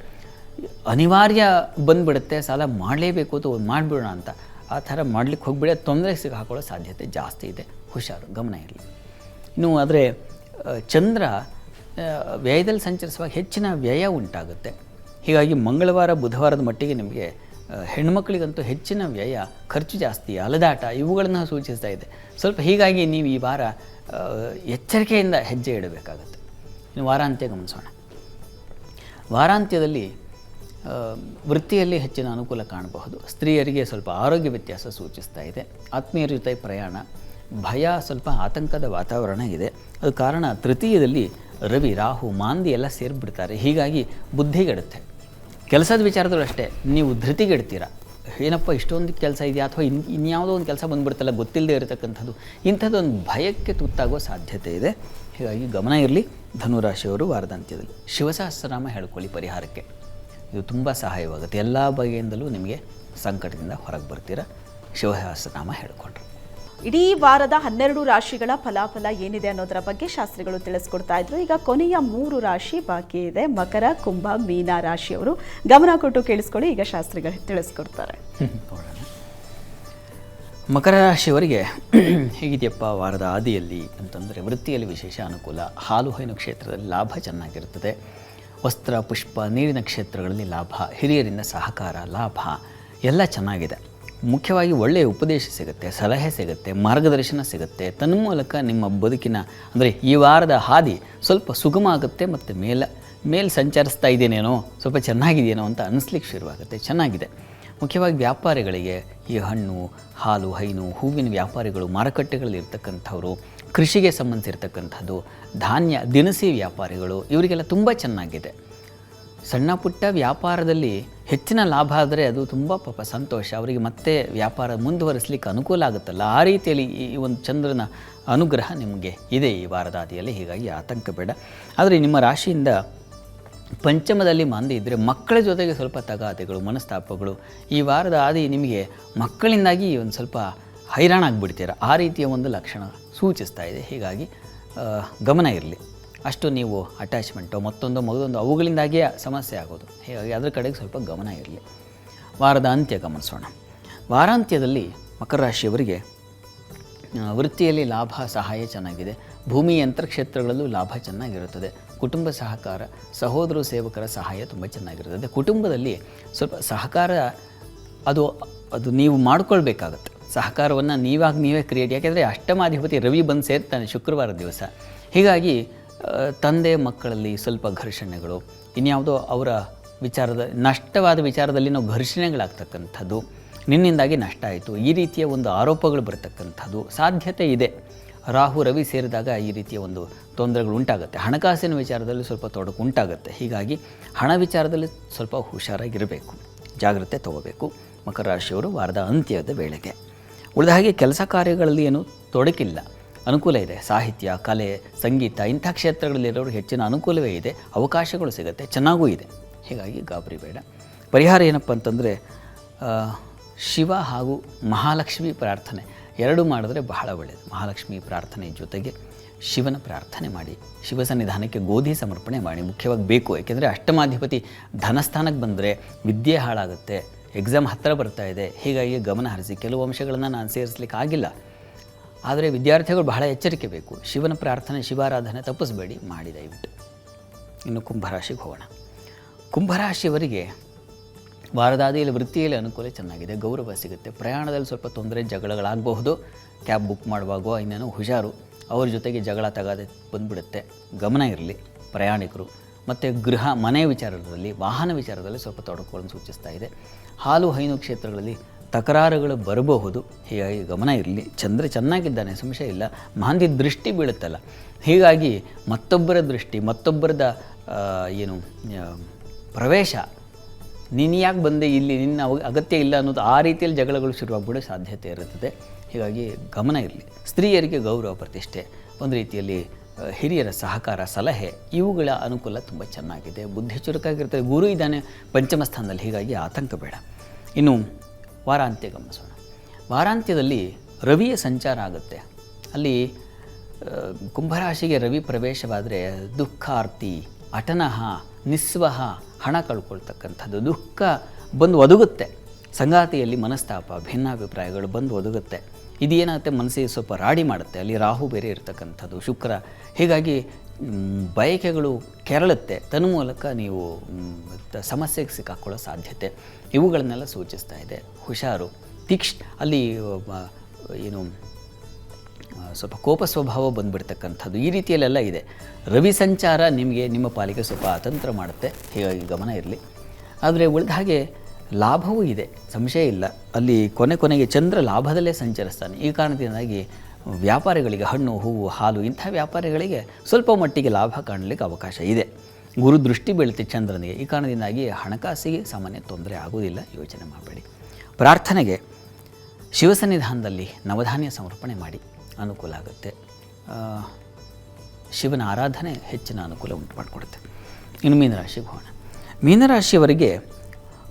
ಅನಿವಾರ್ಯ ಬಂದುಬಿಡುತ್ತೆ, ಸಾಲ ಮಾಡಲೇಬೇಕು ಅಂತ ಮಾಡಿಬಿಡೋಣ ಅಂತ ಆ ಥರ ಮಾಡಲಿಕ್ಕೆ ಹೋಗಿಬಿಡ ತೊಂದರೆ ಹಾಕೊಳ್ಳೋ ಸಾಧ್ಯತೆ ಜಾಸ್ತಿ ಇದೆ. ಹುಷಾರು, ಗಮನ ಇರಲಿ. ಇನ್ನು ಆದರೆ ಚಂದ್ರ ವ್ಯಯದಲ್ಲಿ ಸಂಚರಿಸುವಾಗ ಹೆಚ್ಚಿನ ವ್ಯಯ ಉಂಟಾಗುತ್ತೆ. ಹೀಗಾಗಿ ಮಂಗಳವಾರ ಬುಧವಾರದ ಮಟ್ಟಿಗೆ ನಿಮಗೆ ಹೆಣ್ಮಕ್ಳಿಗಂತೂ ಹೆಚ್ಚಿನ ವ್ಯಯ, ಖರ್ಚು ಜಾಸ್ತಿ, ಅಲದಾಟ ಇವುಗಳನ್ನು ಸೂಚಿಸ್ತಾ ಇದೆ ಸ್ವಲ್ಪ. ಹೀಗಾಗಿ ನೀವು ಈ ವಾರ ಎಚ್ಚರಿಕೆಯಿಂದ ಹೆಜ್ಜೆ ಇಡಬೇಕಾಗತ್ತೆ. ಇನ್ನು ವಾರಾಂತ್ಯ ಗಮನಿಸೋಣ. ವಾರಾಂತ್ಯದಲ್ಲಿ ವೃತ್ತಿಯಲ್ಲಿ ಹೆಚ್ಚಿನ ಅನುಕೂಲ ಕಾಣಬಹುದು. ಸ್ತ್ರೀಯರಿಗೆ ಸ್ವಲ್ಪ ಆರೋಗ್ಯ ವ್ಯತ್ಯಾಸ ಸೂಚಿಸ್ತಾ ಇದೆ. ಆತ್ಮೀಯರ ಜೊತೆ ಪ್ರಯಾಣ, ಭಯ, ಸ್ವಲ್ಪ ಆತಂಕದ ವಾತಾವರಣ ಇದೆ. ಅದು ಕಾರಣ ತೃತೀಯದಲ್ಲಿ ರವಿ, ರಾಹು, ಮಾಂದಿ ಎಲ್ಲ ಸೇರಿಬಿಡ್ತಾರೆ. ಹೀಗಾಗಿ ಬುದ್ಧಿಗೆಡುತ್ತೆ. ಕೆಲಸದ ವಿಚಾರದಲ್ಲೂ ಅಷ್ಟೇ, ನೀವು ಧೃತಿಗೆಡ್ತೀರ. ಏನಪ್ಪ ಇಷ್ಟೊಂದು ಕೆಲಸ ಇದೆಯಾ ಅಥವಾ ಇನ್ಯಾವುದೋ ಒಂದು ಕೆಲಸ ಬಂದುಬಿಡ್ತಲ್ಲ ಗೊತ್ತಿಲ್ಲದೆ ಇರತಕ್ಕಂಥದ್ದು, ಇಂಥದ್ದೊಂದು ಭಯಕ್ಕೆ ತುತ್ತಾಗೋ ಸಾಧ್ಯತೆ ಇದೆ. ಹೀಗಾಗಿ ಗಮನ ಇರಲಿ. ಧನುರಾಶಿಯವರು ವಾರದ ಅಂತ್ಯದಲ್ಲಿ ಶಿವಸಹಸ್ರನಾಮ ಹೇಳ್ಕೊಳ್ಳಿ ಪರಿಹಾರಕ್ಕೆ. ಇದು ತುಂಬ ಸಹಾಯವಾಗುತ್ತೆ. ಎಲ್ಲ ಬಗೆಯಿಂದಲೂ ನಿಮಗೆ ಸಂಕಟದಿಂದ ಹೊರಗೆ ಬರ್ತೀರಾ ಶಿವಸಹಸ್ರನಾಮ ಹೇಳ್ಕೊಂಡ್ರೆ. ಇಡೀ ವಾರದ 12 ರಾಶಿಗಳ ಫಲಾಫಲ ಏನಿದೆ ಅನ್ನೋದರ ಬಗ್ಗೆ ಶಾಸ್ತ್ರಿಗಳು ತಿಳಿಸ್ಕೊಡ್ತಾ ಇದ್ರು. ಈಗ ಕೊನೆಯ 3 ರಾಶಿ ಬಾಕಿ ಇದೆ, ಮಕರ, ಕುಂಭ, ಮೀನ ರಾಶಿಯವರು. ಗಮನ ಕೊಟ್ಟು ಕೇಳಿಸ್ಕೊಳ್ಳಿ, ಈಗ ಶಾಸ್ತ್ರಿಗಳು ತಿಳಿಸ್ಕೊಡ್ತಾರೆ. ಮಕರ ರಾಶಿಯವರಿಗೆ ಹೇಗಿದೆಯಪ್ಪ ವಾರದ ಆದಿಯಲ್ಲಿ ಅಂತಂದರೆ, ವೃತ್ತಿಯಲ್ಲಿ ವಿಶೇಷ ಅನುಕೂಲ, ಹಾಲು ಹೈನು ಕ್ಷೇತ್ರದಲ್ಲಿ ಲಾಭ ಚೆನ್ನಾಗಿರುತ್ತದೆ, ವಸ್ತ್ರ ಪುಷ್ಪ ನೀರಿನ ಕ್ಷೇತ್ರಗಳಲ್ಲಿ ಲಾಭ, ಹಿರಿಯರಿಂದ ಸಹಕಾರ ಲಾಭ ಎಲ್ಲ ಚೆನ್ನಾಗಿದೆ. ಮುಖ್ಯವಾಗಿ ಒಳ್ಳೆಯ ಉಪದೇಶ ಸಿಗುತ್ತೆ, ಸಲಹೆ ಸಿಗುತ್ತೆ, ಮಾರ್ಗದರ್ಶನ ಸಿಗುತ್ತೆ. ತನ್ಮೂಲಕ ನಿಮ್ಮ ಬದುಕಿನ ಅಂದರೆ ಈ ವಾರದ ಹಾದಿ ಸ್ವಲ್ಪ ಸುಗಮ ಆಗುತ್ತೆ ಮತ್ತು ಮೇಲೆ ಸಂಚರಿಸ್ತಾ ಇದ್ದೇನೇನೋ, ಸ್ವಲ್ಪ ಚೆನ್ನಾಗಿದೆಯೇನೋ ಅಂತ ಅನ್ನಿಸ್ಲಿಕ್ಕೆ ಶುರುವಾಗುತ್ತೆ. ಚೆನ್ನಾಗಿದೆ. ಮುಖ್ಯವಾಗಿ ವ್ಯಾಪಾರಿಗಳಿಗೆ ಈ ಹಣ್ಣು ಹಾಲು ಹೈನು ಹೂವಿನ ವ್ಯಾಪಾರಿಗಳು, ಮಾರುಕಟ್ಟೆಗಳಲ್ಲಿ ಇರ್ತಕ್ಕಂಥವ್ರು, ಕೃಷಿಗೆ ಸಂಬಂಧಿಸಿರ್ತಕ್ಕಂಥದ್ದು, ಧಾನ್ಯ ದಿನಸಿ ವ್ಯಾಪಾರಿಗಳು, ಇವರಿಗೆಲ್ಲ ತುಂಬ ಚೆನ್ನಾಗಿದೆ. ಸಣ್ಣ ಪುಟ್ಟ ವ್ಯಾಪಾರದಲ್ಲಿ ಹೆಚ್ಚಿನ ಲಾಭ ಆದರೆ ಅದು ತುಂಬ ಪಾಪ ಸಂತೋಷ, ಅವರಿಗೆ ಮತ್ತೆ ವ್ಯಾಪಾರ ಮುಂದುವರಿಸಲಿಕ್ಕೆ ಅನುಕೂಲ ಆಗುತ್ತಲ್ಲ. ಆ ರೀತಿಯಲ್ಲಿ ಈ ಒಂದು ಚಂದ್ರನ ಅನುಗ್ರಹ ನಿಮಗೆ ಇದೆ ಈ ವಾರದ ಆದಿಯಲ್ಲಿ. ಹೀಗಾಗಿ ಆತಂಕ ಬೇಡ. ಆದರೆ ನಿಮ್ಮ ರಾಶಿಯಿಂದ ಪಂಚಮದಲ್ಲಿ ಮಾಂದಿ ಇದ್ದರೆ ಮಕ್ಕಳ ಜೊತೆಗೆ ಸ್ವಲ್ಪ ತಗಾದೆಗಳು, ಮನಸ್ತಾಪಗಳು. ಈ ವಾರದ ಆದಿ ನಿಮಗೆ ಮಕ್ಕಳಿಂದಾಗಿ ಒಂದು ಸ್ವಲ್ಪ ಹೈರಾಣ ಆಗಿಬಿಡ್ತೀರ, ಆ ರೀತಿಯ ಒಂದು ಲಕ್ಷಣ ಸೂಚಿಸ್ತಾ ಇದೆ. ಹೀಗಾಗಿ ಗಮನ ಇರಲಿ. ಅಷ್ಟು ನೀವು ಅಟ್ಯಾಚ್ಮೆಂಟು ಮತ್ತೊಂದು ಮಗದೊಂದು ಅವುಗಳಿಂದಾಗಿಯೇ ಸಮಸ್ಯೆ ಆಗೋದು. ಹೀಗಾಗಿ ಅದರ ಕಡೆಗೆ ಸ್ವಲ್ಪ ಗಮನ ಇರಲಿ. ವಾರದ ಅಂತ್ಯ ಗಮನಿಸೋಣ. ವಾರಾಂತ್ಯದಲ್ಲಿ ಮಕರ ರಾಶಿಯವರಿಗೆ ವೃತ್ತಿಯಲ್ಲಿ ಲಾಭ ಸಹಾಯ ಚೆನ್ನಾಗಿದೆ, ಭೂಮಿ ಯಂತ್ರಕ್ಷೇತ್ರಗಳಲ್ಲೂ ಲಾಭ ಚೆನ್ನಾಗಿರುತ್ತದೆ, ಕುಟುಂಬ ಸಹಕಾರ, ಸಹೋದರ ಸೇವಕರ ಸಹಾಯ ತುಂಬ ಚೆನ್ನಾಗಿರುತ್ತದೆ. ಕುಟುಂಬದಲ್ಲಿ ಸ್ವಲ್ಪ ಸಹಕಾರ ಅದು ನೀವು ಮಾಡಿಕೊಳ್ಬೇಕಾಗತ್ತೆ. ಸಹಕಾರವನ್ನು ನೀವೇ ಕ್ರಿಯೇಟ್, ಯಾಕೆಂದರೆ ಅಷ್ಟಮಾಧಿಪತಿ ರವಿ ಬಂದು ಸೇರ್ತಾನೆ ಶುಕ್ರವಾರ ದಿವಸ. ಹೀಗಾಗಿ ತಂದೆ ಮಕ್ಕಳಲ್ಲಿ ಸ್ವಲ್ಪ ಘರ್ಷಣೆಗಳು, ಇನ್ಯಾವುದೋ ಅವರ ನಷ್ಟವಾದ ವಿಚಾರದಲ್ಲಿ ನಾವು ಘರ್ಷಣೆಗಳಾಗ್ತಕ್ಕಂಥದ್ದು, ನಿನ್ನಿಂದಾಗಿ ನಷ್ಟ ಆಯಿತು, ಈ ರೀತಿಯ ಒಂದು ಆರೋಪಗಳು ಬರ್ತಕ್ಕಂಥದ್ದು ಸಾಧ್ಯತೆ ಇದೆ. ರಾಹು ರವಿ ಸೇರಿದಾಗ ಈ ರೀತಿಯ ಒಂದು ತೊಂದರೆಗಳು ಉಂಟಾಗುತ್ತೆ. ಹಣಕಾಸಿನ ವಿಚಾರದಲ್ಲಿ ಸ್ವಲ್ಪ ತೊಡಕು ಉಂಟಾಗುತ್ತೆ. ಹೀಗಾಗಿ ಹಣ ವಿಚಾರದಲ್ಲಿ ಸ್ವಲ್ಪ ಹುಷಾರಾಗಿರಬೇಕು, ಜಾಗ್ರತೆ ತಗೋಬೇಕು ಮಕರ ರಾಶಿಯವರು ವಾರದ ಅಂತ್ಯದ ವೇಳೆಗೆ. ಉಳಿದ ಹಾಗೆ ಕೆಲಸ ಕಾರ್ಯಗಳಲ್ಲಿ ಏನೂ ತೊಡಕಿಲ್ಲ, ಅನುಕೂಲ ಇದೆ. ಸಾಹಿತ್ಯ, ಕಲೆ, ಸಂಗೀತ ಇಂಥ ಕ್ಷೇತ್ರಗಳಲ್ಲಿರೋರು ಹೆಚ್ಚಿನ ಅನುಕೂಲವೇ ಇದೆ, ಅವಕಾಶಗಳು ಸಿಗುತ್ತೆ, ಚೆನ್ನಾಗೂ ಇದೆ. ಹೀಗಾಗಿ ಗಾಬರಿ ಬೇಡ. ಪರಿಹಾರ ಏನಪ್ಪ ಅಂತಂದರೆ ಶಿವ ಹಾಗೂ ಮಹಾಲಕ್ಷ್ಮಿ ಪ್ರಾರ್ಥನೆ ಎರಡೂ ಮಾಡಿದ್ರೆ ಬಹಳ ಒಳ್ಳೆಯದು. ಮಹಾಲಕ್ಷ್ಮಿ ಪ್ರಾರ್ಥನೆ ಜೊತೆಗೆ ಶಿವನ ಪ್ರಾರ್ಥನೆ ಮಾಡಿ, ಶಿವ ಸನ್ನಿಧಾನಕ್ಕೆ ಗೋಧಿ ಸಮರ್ಪಣೆ ಮಾಡಿ ಮುಖ್ಯವಾಗಿ ಬೇಕು. ಏಕೆಂದರೆ ಅಷ್ಟಮಾಧಿಪತಿ ಧನಸ್ಥಾನಕ್ಕೆ ಬಂದರೆ ವಿದ್ಯೆ ಹಾಳಾಗುತ್ತೆ, ಎಕ್ಸಾಮ್ ಹತ್ತಿರ ಬರ್ತಾ ಇದೆ. ಹೀಗಾಗಿ ಗಮನ ಹರಿಸಿ. ಕೆಲವು ಅಂಶಗಳನ್ನು ನಾನು ಸೇರಿಸ್ಲಿಕ್ಕೆ ಆಗಿಲ್ಲ, ಆದರೆ ವಿದ್ಯಾರ್ಥಿಗಳು ಬಹಳ ಎಚ್ಚರಿಕೆ ಬೇಕು. ಶಿವನ ಪ್ರಾರ್ಥನೆ ಶಿವಾರಾಧನೆ ತಪ್ಪಿಸಬೇಡಿ, ಮಾಡಿ ದಯವಿಟ್ಟು. ಇನ್ನು ಕುಂಭರಾಶಿಗೆ ಹೋಗೋಣ. ಕುಂಭರಾಶಿಯವರಿಗೆ ವಾರದಾದಿಯಲ್ಲಿ ವೃತ್ತಿಯಲ್ಲಿ ಅನುಕೂಲ ಚೆನ್ನಾಗಿದೆ, ಗೌರವ ಸಿಗುತ್ತೆ. ಪ್ರಯಾಣದಲ್ಲಿ ಸ್ವಲ್ಪ ತೊಂದರೆ ಜಗಳಗಳಾಗಬಹುದು, ಕ್ಯಾಬ್ ಬುಕ್ ಮಾಡುವಾಗ ಇನ್ನೇನೋ ಹುಷಾರು, ಅವ್ರ ಜೊತೆಗೆ ಜಗಳ ತಗಾದೆ ಬಂದುಬಿಡುತ್ತೆ. ಗಮನ ಇರಲಿ ಪ್ರಯಾಣಿಕರು. ಮತ್ತು ಗೃಹ ಮನೆ ವಿಚಾರದಲ್ಲಿ ವಾಹನ ವಿಚಾರದಲ್ಲಿ ಸ್ವಲ್ಪ ತೊಡಕುಗಳನ್ನು ಸೂಚಿಸ್ತಾ ಇದೆ. ಹಾಲು ಹೈನು ಕ್ಷೇತ್ರಗಳಲ್ಲಿ ತಕರಾರುಗಳು ಬರಬಹುದು, ಹೀಗಾಗಿ ಗಮನ ಇರಲಿ. ಚಂದ್ರ ಚೆನ್ನಾಗಿದ್ದಾನೆ, ಸಂಶಯ ಇಲ್ಲ. ಮಾಂದಿ ದೃಷ್ಟಿ ಬೀಳುತ್ತಲ್ಲ, ಹೀಗಾಗಿ ಮತ್ತೊಬ್ಬರ ದೃಷ್ಟಿ, ಮತ್ತೊಬ್ಬರದ ಪ್ರವೇಶ, ನೀನು ಯಾಕೆ ಬಂದೆ ಇಲ್ಲಿ, ನಿನ್ನ ಅಗತ್ಯ ಇಲ್ಲ ಅನ್ನೋದು, ಆ ರೀತಿಯಲ್ಲಿ ಜಗಳಗಳು ಶುರುವಾಗ್ಬಿಡೋ ಸಾಧ್ಯತೆ ಇರುತ್ತದೆ. ಹೀಗಾಗಿ ಗಮನ ಇರಲಿ. ಸ್ತ್ರೀಯರಿಗೆ ಗೌರವ ಪ್ರತಿಷ್ಠೆ, ಒಂದು ರೀತಿಯಲ್ಲಿ ಹಿರಿಯರ ಸಹಕಾರ, ಸಲಹೆ, ಇವುಗಳ ಅನುಕೂಲ ತುಂಬ ಚೆನ್ನಾಗಿದೆ. ಬುದ್ಧಿ ಚುರುಕಾಗಿರ್ತದೆ. ಗುರು ಇದ್ದಾನೆ ಪಂಚಮ ಸ್ಥಾನದಲ್ಲಿ, ಹೀಗಾಗಿ ಆತಂಕ ಬೇಡ. ಇನ್ನು ವಾರಾಂತ್ಯ ಗಮನಿಸೋಣ. ವಾರಾಂತ್ಯದಲ್ಲಿ ರವಿಯ ಸಂಚಾರ ಆಗುತ್ತೆ. ಅಲ್ಲಿ ಕುಂಭರಾಶಿಗೆ ರವಿ ಪ್ರವೇಶವಾದರೆ ದುಃಖಾರ್ತಿ, ಅಟನಃ, ನಿಸ್ವಹ, ಹಣ ಕಳ್ಕೊಳ್ತಕ್ಕಂಥದ್ದು, ದುಃಖ ಬಂದು ಒದಗುತ್ತೆ. ಸಂಗಾತಿಯಲ್ಲಿ ಮನಸ್ತಾಪ, ಭಿನ್ನಾಭಿಪ್ರಾಯಗಳು ಬಂದು ಒದಗುತ್ತೆ. ಇದೇನಾಗುತ್ತೆ, ಮನಸ್ಸಿಗೆ ಸ್ವಲ್ಪ ರಾಡಿ ಮಾಡುತ್ತೆ. ಅಲ್ಲಿ ರಾಹು ಬೇರೆ ಇರತಕ್ಕಂಥದ್ದು, ಶುಕ್ರ. ಹೀಗಾಗಿ ಬಯಕೆಗಳು ಕೆರಳುತ್ತೆ. ತನ್ಮೂಲಕ ನೀವು ಸಮಸ್ಯೆಗೆ ಸಿಕ್ಕಾಕೊಳ್ಳೋ ಸಾಧ್ಯತೆ, ಇವುಗಳನ್ನೆಲ್ಲ ಸೂಚಿಸ್ತಾ ಇದೆ. ಹುಷಾರು, ಅಲ್ಲಿ ಸ್ವಲ್ಪ ಕೋಪ ಸ್ವಭಾವ ಬಂದುಬಿಡ್ತಕ್ಕಂಥದ್ದು, ಈ ರೀತಿಯಲ್ಲೆಲ್ಲ ಇದೆ. ರವಿ ಸಂಚಾರ ನಿಮಗೆ ನಿಮ್ಮ ಪಾಲಿಗೆ ಸ್ವಲ್ಪ ಅತಂತ್ರ ಮಾಡುತ್ತೆ, ಹೀಗಾಗಿ ಗಮನ ಇರಲಿ. ಆದರೆ ಉಳಿದ ಹಾಗೆ ಲಾಭವೂ ಇದೆ, ಸಂಶಯ ಇಲ್ಲ. ಅಲ್ಲಿ ಕೊನೆಗೆ ಚಂದ್ರ ಲಾಭದಲ್ಲೇ ಸಂಚರಿಸ್ತಾನೆ. ಈ ಕಾರಣದಿಂದಾಗಿ ವ್ಯಾಪಾರಿಗಳಿಗೆ, ಹಣ್ಣು ಹೂವು ಹಾಲು ಇಂಥ ವ್ಯಾಪಾರಿಗಳಿಗೆ ಸ್ವಲ್ಪ ಮಟ್ಟಿಗೆ ಲಾಭ ಕಾಣಲಿಕ್ಕೆ ಅವಕಾಶ ಇದೆ. ಗುರು ದೃಷ್ಟಿ ಬೀಳುತ್ತೆ ಚಂದ್ರನಿಗೆ. ಈ ಕಾರಣದಿಂದಾಗಿ ಹಣಕಾಸಿಗೆ ಸಾಮಾನ್ಯ ತೊಂದರೆ ಆಗೋದಿಲ್ಲ, ಯೋಚನೆ ಮಾಡಬೇಡಿ. ಪ್ರಾರ್ಥನೆಗೆ ಶಿವಸನ್ನಿಧಾನದಲ್ಲಿ ನವಧಾನ್ಯ ಸಮರ್ಪಣೆ ಮಾಡಿ ಅನುಕೂಲ ಆಗುತ್ತೆ. ಶಿವನ ಆರಾಧನೆ ಹೆಚ್ಚಿನ ಅನುಕೂಲ ಉಂಟು ಮಾಡಿಕೊಡುತ್ತೆ. ಇನ್ನು ಮೀನರಾಶಿಗೆ ಹೋಗೋಣ. ಮೀನರಾಶಿಯವರಿಗೆ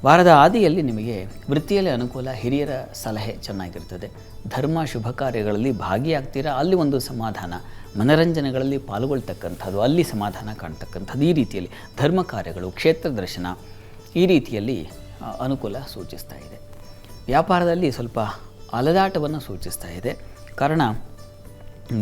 ವಾರದ ಆದಿಯಲ್ಲಿ ನಿಮಗೆ ವೃತ್ತಿಯಲ್ಲಿ ಅನುಕೂಲ, ಹಿರಿಯರ ಸಲಹೆ ಚೆನ್ನಾಗಿರ್ತದೆ, ಧರ್ಮ ಶುಭ ಕಾರ್ಯಗಳಲ್ಲಿ ಭಾಗಿಯಾಗ್ತೀರಾ, ಅಲ್ಲಿ ಒಂದು ಸಮಾಧಾನ, ಮನರಂಜನೆಗಳಲ್ಲಿ ಪಾಲ್ಗೊಳ್ತಕ್ಕಂಥದ್ದು, ಅಲ್ಲಿ ಸಮಾಧಾನ ಕಾಣ್ತಕ್ಕಂಥದ್ದು, ಈ ರೀತಿಯಲ್ಲಿ ಧರ್ಮ ಕಾರ್ಯಗಳು, ಕ್ಷೇತ್ರ ದರ್ಶನ, ಈ ರೀತಿಯಲ್ಲಿ ಅನುಕೂಲ ಸೂಚಿಸ್ತಾ ಇದೆ. ವ್ಯಾಪಾರದಲ್ಲಿ ಸ್ವಲ್ಪ ಅಲದಾಟವನ್ನು ಸೂಚಿಸ್ತಾ ಇದೆ. ಕಾರಣ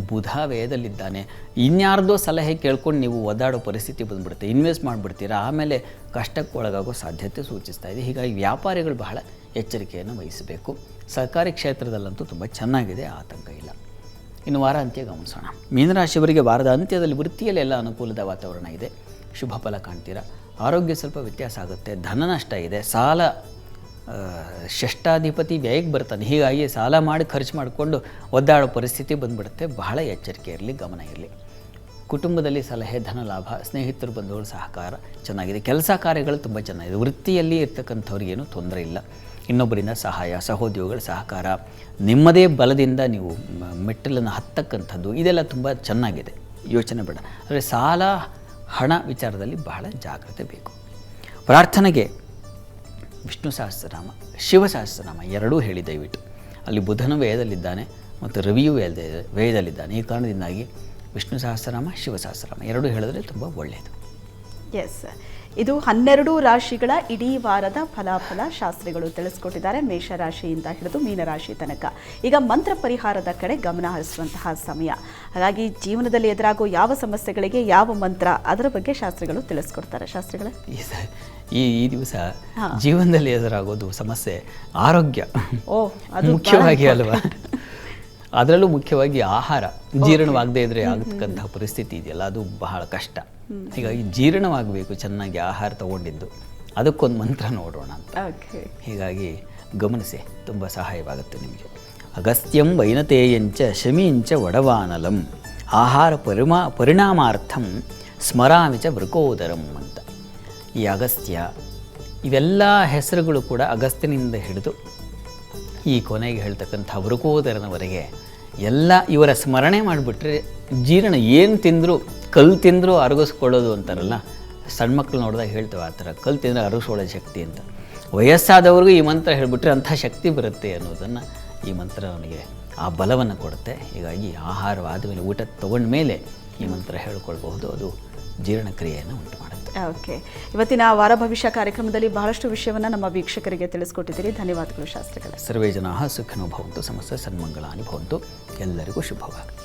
ಬುಧ ವ್ಯಯದಲ್ಲಿದ್ದಾನೆ. ಇನ್ಯಾರ್ದೋ ಸಲಹೆ ಕೇಳ್ಕೊಂಡು ನೀವು ಒದ್ದಾಡೋ ಪರಿಸ್ಥಿತಿ ಬಂದುಬಿಡುತ್ತೆ, ಇನ್ವೆಸ್ಟ್ ಮಾಡಿಬಿಡ್ತೀರಾ, ಆಮೇಲೆ ಕಷ್ಟಕ್ಕೆ ಒಳಗಾಗೋ ಸಾಧ್ಯತೆ ಸೂಚಿಸ್ತಾ ಇದೆ. ಹೀಗಾಗಿ ವ್ಯಾಪಾರಿಗಳು ಬಹಳ ಎಚ್ಚರಿಕೆಯನ್ನು ವಹಿಸಬೇಕು. ಸರ್ಕಾರಿ ಕ್ಷೇತ್ರದಲ್ಲಂತೂ ತುಂಬ ಚೆನ್ನಾಗಿದೆ, ಆತಂಕ ಇಲ್ಲ. ಇನ್ನು ವಾರ ಅಂತ್ಯ ಗಮನಿಸೋಣ. ಮೀನರಾಶಿಯವರಿಗೆ ವಾರದ ಅಂತ್ಯದಲ್ಲಿ ವೃತ್ತಿಯಲ್ಲೆಲ್ಲ ಅನುಕೂಲದ ವಾತಾವರಣ ಇದೆ, ಶುಭ ಫಲ ಕಾಣ್ತೀರಾ. ಆರೋಗ್ಯ ಸ್ವಲ್ಪ ವ್ಯತ್ಯಾಸ ಆಗುತ್ತೆ, ಧನ ನಷ್ಟ ಇದೆ, ಸಾಲ ಷಷ್ಠಾಧಿಪತಿ ವ್ಯಯಕ್ಕೆ ಬರ್ತಾನೆ, ಹೀಗಾಗಿ ಸಾಲ ಮಾಡಿ ಖರ್ಚು ಮಾಡಿಕೊಂಡು ಒದ್ದಾಡೋ ಪರಿಸ್ಥಿತಿ ಬಂದುಬಿಡುತ್ತೆ. ಬಹಳ ಎಚ್ಚರಿಕೆ ಇರಲಿ, ಗಮನ ಇರಲಿ. ಕುಟುಂಬದಲ್ಲಿ ಸಲಹೆ, ಧನ ಲಾಭ, ಸ್ನೇಹಿತರು ಬಂಧುಗಳ ಸಹಕಾರ ಚೆನ್ನಾಗಿದೆ. ಕೆಲಸ ಕಾರ್ಯಗಳು ತುಂಬ ಚೆನ್ನಾಗಿದೆ. ವೃತ್ತಿಯಲ್ಲಿ ಇರ್ತಕ್ಕಂಥವ್ರಿಗೇನು ತೊಂದರೆ ಇಲ್ಲ. ಇನ್ನೊಬ್ಬರಿಂದ ಸಹಾಯ, ಸಹೋದ್ಯೋಗಿಗಳ ಸಹಕಾರ, ನಿಮ್ಮದೇ ಬಲದಿಂದ ನೀವು ಮೆಟ್ಟಲನ್ನು ಹತ್ತಕ್ಕಂಥದ್ದು, ಇದೆಲ್ಲ ತುಂಬ ಚೆನ್ನಾಗಿದೆ, ಯೋಚನೆ ಬೇಡ. ಆದರೆ ಸಾಲ ಹಣ ವಿಚಾರದಲ್ಲಿ ಬಹಳ ಜಾಗ್ರತೆ ಬೇಕು. ಪ್ರಾರ್ಥನೆಗೆ ವಿಷ್ಣು ಸಹಸ್ರನಾಮ, ಶಿವ ಸಹಸ್ರನಾಮ ಎರಡೂ ಹೇಳಿ ದಯವಿಟ್ಟು. ಅಲ್ಲಿ ಬುಧನು ವ್ಯಯದಲ್ಲಿದ್ದಾನೆ ಮತ್ತು ರವಿಯು ವ್ಯಯದಲ್ಲಿದ್ದಾನೆ. ಈ ಕಾರಣದಿಂದಾಗಿ ವಿಷ್ಣು ಸಹಸ್ರನಾಮ, ಶಿವ ಸಹಸ್ರನಾಮ ಎರಡೂ ಹೇಳಿದ್ರೆ ತುಂಬ ಒಳ್ಳೆಯದು. ಎಸ್, ಇದು 12 ರಾಶಿಗಳ ಇಡೀ ವಾರದ ಫಲಾಫಲ ಶಾಸ್ತ್ರಿಗಳು ತಿಳಿಸ್ಕೊಟ್ಟಿದ್ದಾರೆ, ಮೇಷರಾಶಿಯಿಂದ ಹಿಡಿದು ಮೀನರಾಶಿ ತನಕ. ಈಗ ಮಂತ್ರ ಪರಿಹಾರದ ಕಡೆ ಗಮನ ಹರಿಸುವಂತಹ ಸಮಯ. ಹಾಗಾಗಿ ಜೀವನದಲ್ಲಿ ಎದುರಾಗೋ ಯಾವ ಸಮಸ್ಯೆಗಳಿಗೆ ಯಾವ ಮಂತ್ರ, ಅದರ ಬಗ್ಗೆ ಶಾಸ್ತ್ರಿಗಳು ತಿಳಿಸ್ಕೊಡ್ತಾರೆ. ಶಾಸ್ತ್ರಿಗಳೇ, ಈ ದಿವಸ ಜೀವನದಲ್ಲಿ ಎದುರಾಗೋದು ಸಮಸ್ಯೆ ಆರೋಗ್ಯ ಅದು ಮುಖ್ಯವಾಗಿ ಅಲ್ವಾ. ಅದರಲ್ಲೂ ಮುಖ್ಯವಾಗಿ ಆಹಾರ ಜೀರ್ಣವಾಗದೇ ಇದ್ರೆ ಆಗತಕ್ಕಂತಹ ಪರಿಸ್ಥಿತಿ ಇದೆಯಲ್ಲ, ಅದು ಬಹಳ ಕಷ್ಟ. ಹೀಗಾಗಿ ಜೀರ್ಣವಾಗಬೇಕು ಚೆನ್ನಾಗಿ ಆಹಾರ ತಗೊಂಡಿದ್ದು, ಅದಕ್ಕೊಂದು ಮಂತ್ರ ನೋಡೋಣ ಅಂತ. ಹೀಗಾಗಿ ಗಮನಿಸಿ, ತುಂಬ ಸಹಾಯವಾಗುತ್ತೆ ನಿಮಗೆ. ಅಗಸ್ತ್ಯಂ ವೈನತೇಯಂಚ ಶಮೀಂಚ ವಡವಾನಲಂ ಆಹಾರ ಪರಿಣಾಮಾರ್ಥಂ ಸ್ಮರಾಮಿ ಚ ವೃಕೋದರಂ ಅಂತ. ಈ ಅಗಸ್ತ್ಯ, ಇವೆಲ್ಲ ಹೆಸರುಗಳು ಕೂಡ ಅಗಸ್ತ್ಯನಿಂದ ಹಿಡಿದು ಈ ಕೊನೆಗೆ ಹೇಳ್ತಕ್ಕಂಥ ವೃಕೋದರನವರೆಗೆ ಎಲ್ಲ ಇವರ ಸ್ಮರಣೆ ಮಾಡಿಬಿಟ್ರೆ ಜೀರ್ಣ, ಏನು ತಿಂದರೂ, ಕಲ್ಲು ತಿಂದರೂ ಅರಗಿಸ್ಕೊಳ್ಳೋದು ಅಂತಾರಲ್ಲ, ಸಣ್ಣ ಮಕ್ಕಳು ನೋಡಿದಾಗ ಹೇಳ್ತೇವೆ ಆ ಥರ, ಕಲ್ಲು ತಿಂದರೆ ಅರಗಿಸ್ಕೊಳ್ಳೋ ಶಕ್ತಿ ಅಂತ. ವಯಸ್ಸಾದವ್ರಿಗೂ ಈ ಮಂತ್ರ ಹೇಳಿಬಿಟ್ರೆ ಅಂಥ ಶಕ್ತಿ ಬರುತ್ತೆ ಅನ್ನೋದನ್ನು ಈ ಮಂತ್ರ ಅವನಿಗೆ ಆ ಬಲವನ್ನು ಕೊಡುತ್ತೆ. ಹೀಗಾಗಿ ಆಹಾರವಾದ ಮೇಲೆ, ಊಟ ತೊಗೊಂಡ ಮೇಲೆ ಈ ಮಂತ್ರ ಹೇಳ್ಕೊಳ್ಬಹುದು, ಅದು ಜೀರ್ಣಕ್ರಿಯೆಯನ್ನು ಉಂಟು ಮಾಡುತ್ತೆ. ಓಕೆ, ಇವತ್ತಿನ ವಾರ ಭವಿಷ್ಯ ಕಾರ್ಯಕ್ರಮದಲ್ಲಿ ಬಹಳಷ್ಟು ವಿಷಯವನ್ನು ನಮ್ಮ ವೀಕ್ಷಕರಿಗೆ ತಿಳಿಸ್ಕೊಟ್ಟಿದ್ದೀರಿ. ಧನ್ಯವಾದಗಳು ಶಾಸ್ತ್ರಿಗಳೇ. ಸರ್ವೇ ಜನಾಃ ಸುಖಿನೋ ಭವಂತು, ಸಮಸ್ತ ಸನ್ಮಂಗಳಾನಿ ಭವಂತು. ಎಲ್ಲರಿಗೂ ಶುಭವಾಗಲಿ.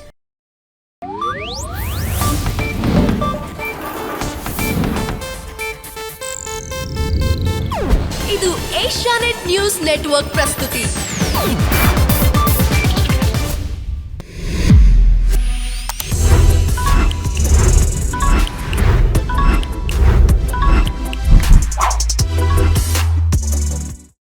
ಇದು ಏಷ್ಯಾನೆಟ್ ನ್ಯೂಸ್ ನೆಟ್ವರ್ಕ್ ಪ್ರಸ್ತುತಿ.